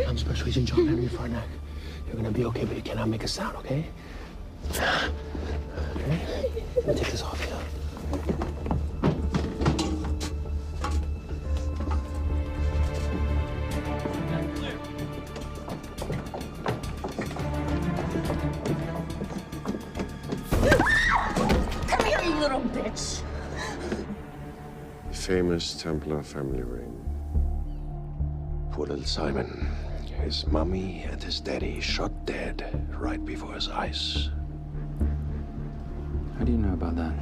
I'm Special Agent John Henry Farnack. You're gonna be okay, but you cannot make a sound, okay? Okay? Let me take this off you. Come here, you little bitch. Famous Templar family ring. Poor little Simon. His mummy and his daddy shot dead right before his eyes. How do you know about that?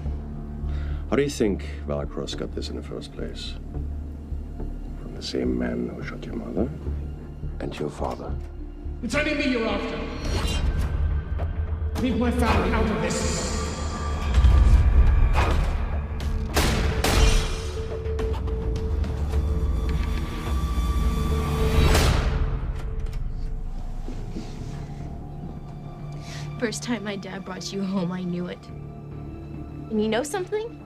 How do you think Valacross got this in the first place? From the same man who shot your mother and your father. It's only me you're after. Leave my family out of this. First time my dad brought you home, I knew it. And you know something?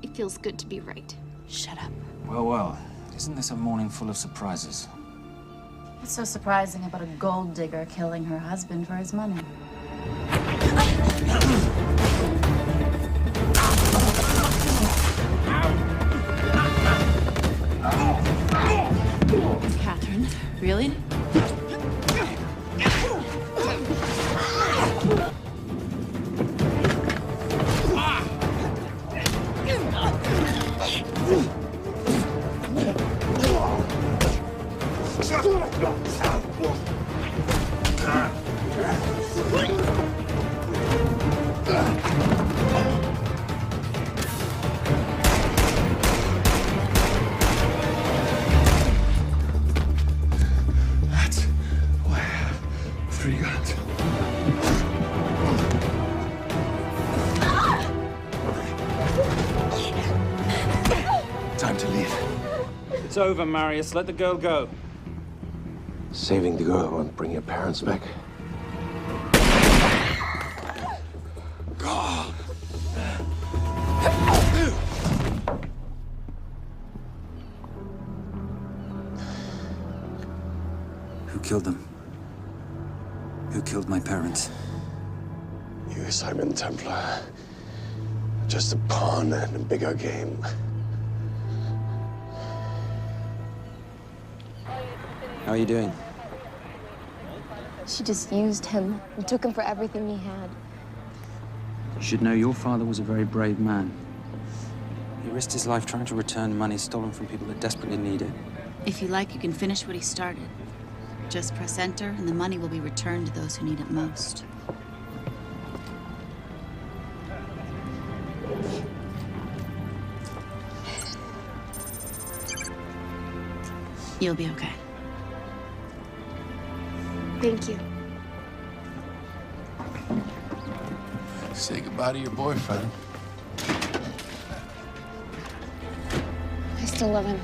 It feels good to be right. Shut up. Well, well. Isn't this a morning full of surprises? What's so surprising about a gold digger killing her husband for his money? Catherine, really? That's why I have 3 guns. Time to leave. It's over, Marius. Let the girl go. Saving the girl won't bring your parents back. God. Who killed them? Who killed my parents? You, Simon Templar. Just a pawn in a bigger game. How are you doing? She just used him and took him for everything he had. You should know your father was a very brave man. He risked his life trying to return money stolen from people that desperately need it. If you like, you can finish what he started. Just press enter, and the money will be returned to those who need it most. You'll be okay. Thank you. Say goodbye to your boyfriend. I still love him.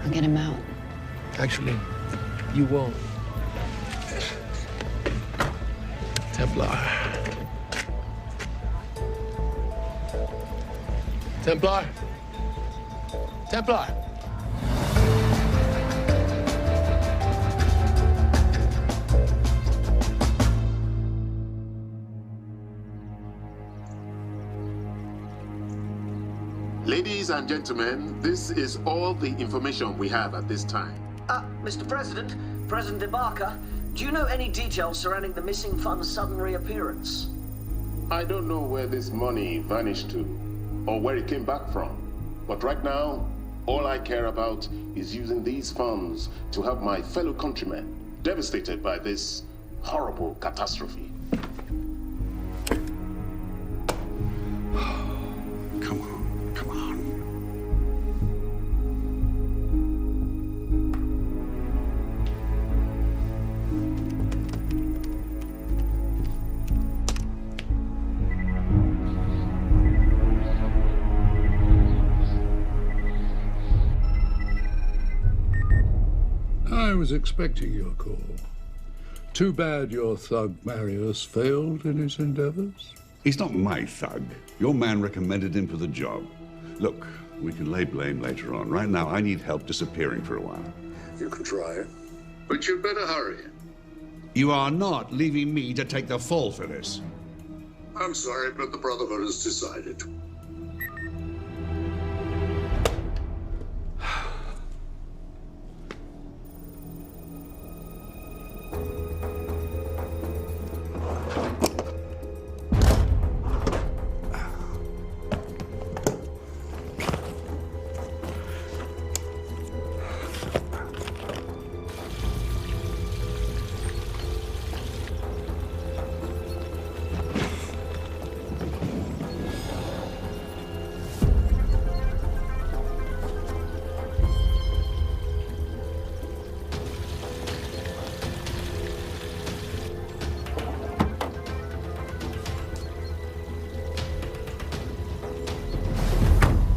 I'll get him out. Actually, you won't. Templar. Templar. Templar. Ladies and gentlemen, this is all the information we have at this time. Mr. President, President Ibaka, do you know any details surrounding the missing fund's sudden reappearance? I don't know where this money vanished to, or where it came back from. But right now, all I care about is using these funds to help my fellow countrymen devastated by this horrible catastrophe. I was expecting your call. Too bad your thug Marius failed in his endeavors. He's not my thug. Your man recommended him for the job. Look, we can lay blame later on. Right now, I need help disappearing for a while. You can try it, but you'd better hurry. You are not leaving me to take the fall for this. I'm sorry, but the Brotherhood has decided.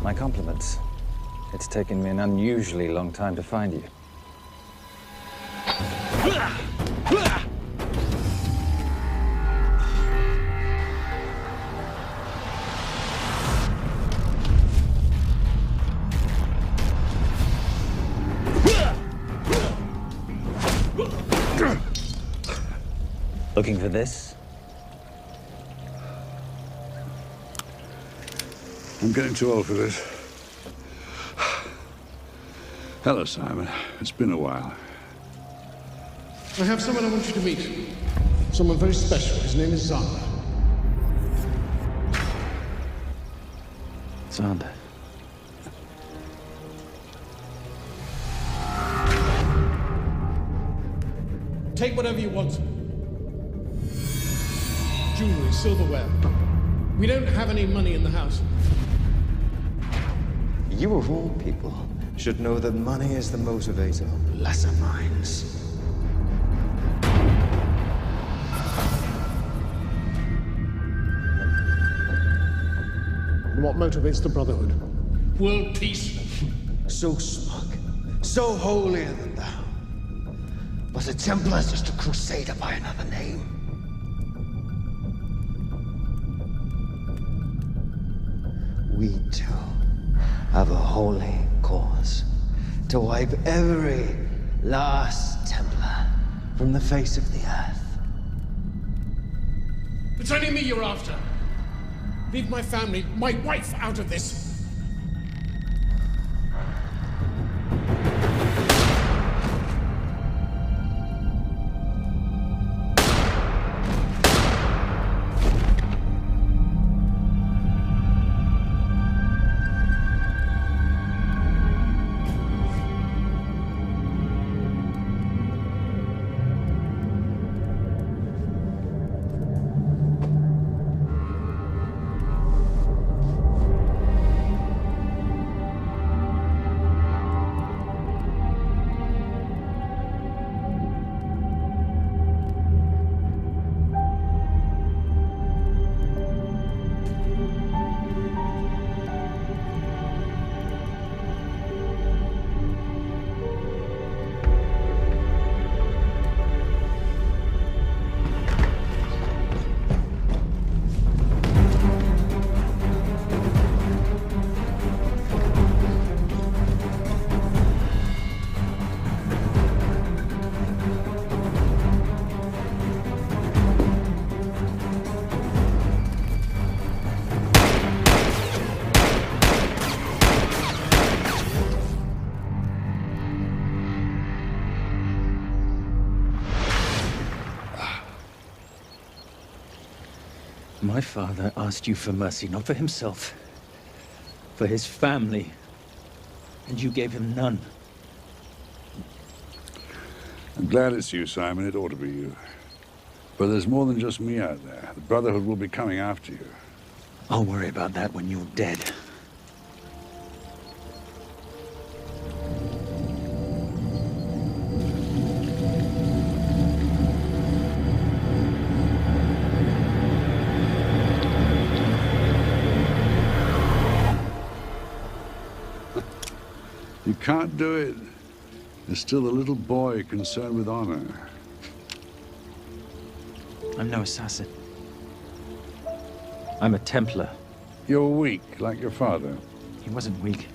My compliments. It's taken me an unusually long time to find you. Looking for this? I'm getting too old for this. Hello, Simon. It's been a while. I have someone I want you to meet. Someone very special. His name is Xander. Xander. Take whatever you want. Jewelry, silverware. We don't have any money in the house. You of all people should know that money is the motivator of lesser minds. What motivates the Brotherhood? World peace. So smug, so holier than thou. But a Templar's just a crusader by another name. We too have a holy cause to wipe every last Templar from the face of the earth. It's only me you're after. Leave my family, my wife, out of this. My father asked you for mercy, not for himself, for his family. And you gave him none. I'm glad it's you, Simon. It ought to be you. But there's more than just me out there. The Brotherhood will be coming after you. I'll worry about that when you're dead. You can't do it. There's still a little boy concerned with honor. I'm no assassin. I'm a Templar. You're weak, like your father. He wasn't weak.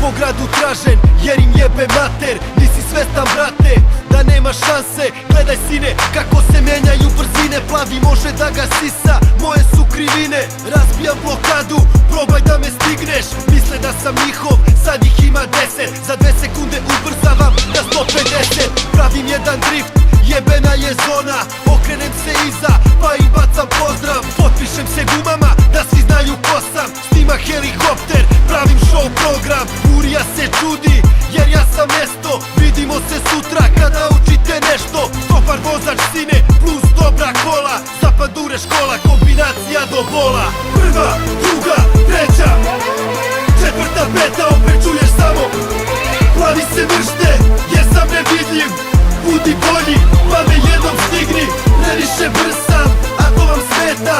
Po gradu tražen jer im jebe mater. Nisi svestan brate da nema šanse. Gledaj sine kako se menjaju brzine. Plavi može da ga sisa, moje su krivine. Razbijam blokadu, probaj da me stigneš. Misle da sam njihov, sad ih ima 10. Za 2 sekunde ubrzavam na 150. Pravim jedan drift, jebena je zona. Okrenem se iza, pa im bacam pozdrav. Potpišem se gumama, da svi znaju ko sam. Snima helikopter, pravim show program. Urija se čudi, jer ja sam mesto. Vidimo se sutra kada učite nešto. Dobar vozač sine, plus dobra kola. Zapadure škola, kombinacija do bola. Prva, druga, treća, četvrta, peta, opet čuješ samo plavi se mršte, jer sam nevidljiv. Budi bolji, pa me jednom stigni. Previše brz sam, ako vam smeta.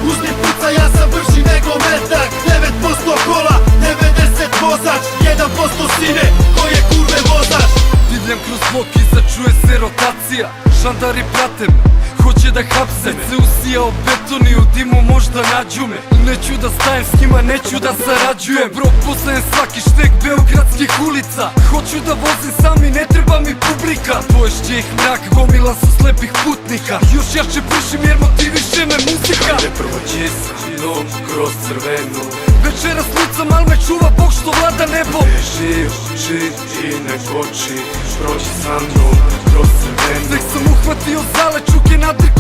Uzmi puca, ja sam brži nego metak. 9% kola, 90 vozač. 1% sine, ko je kurve vozač. Divljam kroz blok i začuje se rotacija. Žandari prate me, hoće da hapse me. Se usijao beton i u dimu možda nađu me. Neću da stajem s njima, neću da sarađujem. Bro, poznajem svaki štek beogradskih ulica. Hoću da vozim sam i ne treba mi publika. Poješće ih mrak, gomila su slepih putnika. Još jače pušim jer motiviše me muzika. Hajde prođi sa mnom kroz crvenu. Večeras lucam, al me čuva Bog što vlada nebo. Beži, uči i ne koči. Prođi sa mnom kroz crvenu. Tek sam uhvatio zale, čuke nadrk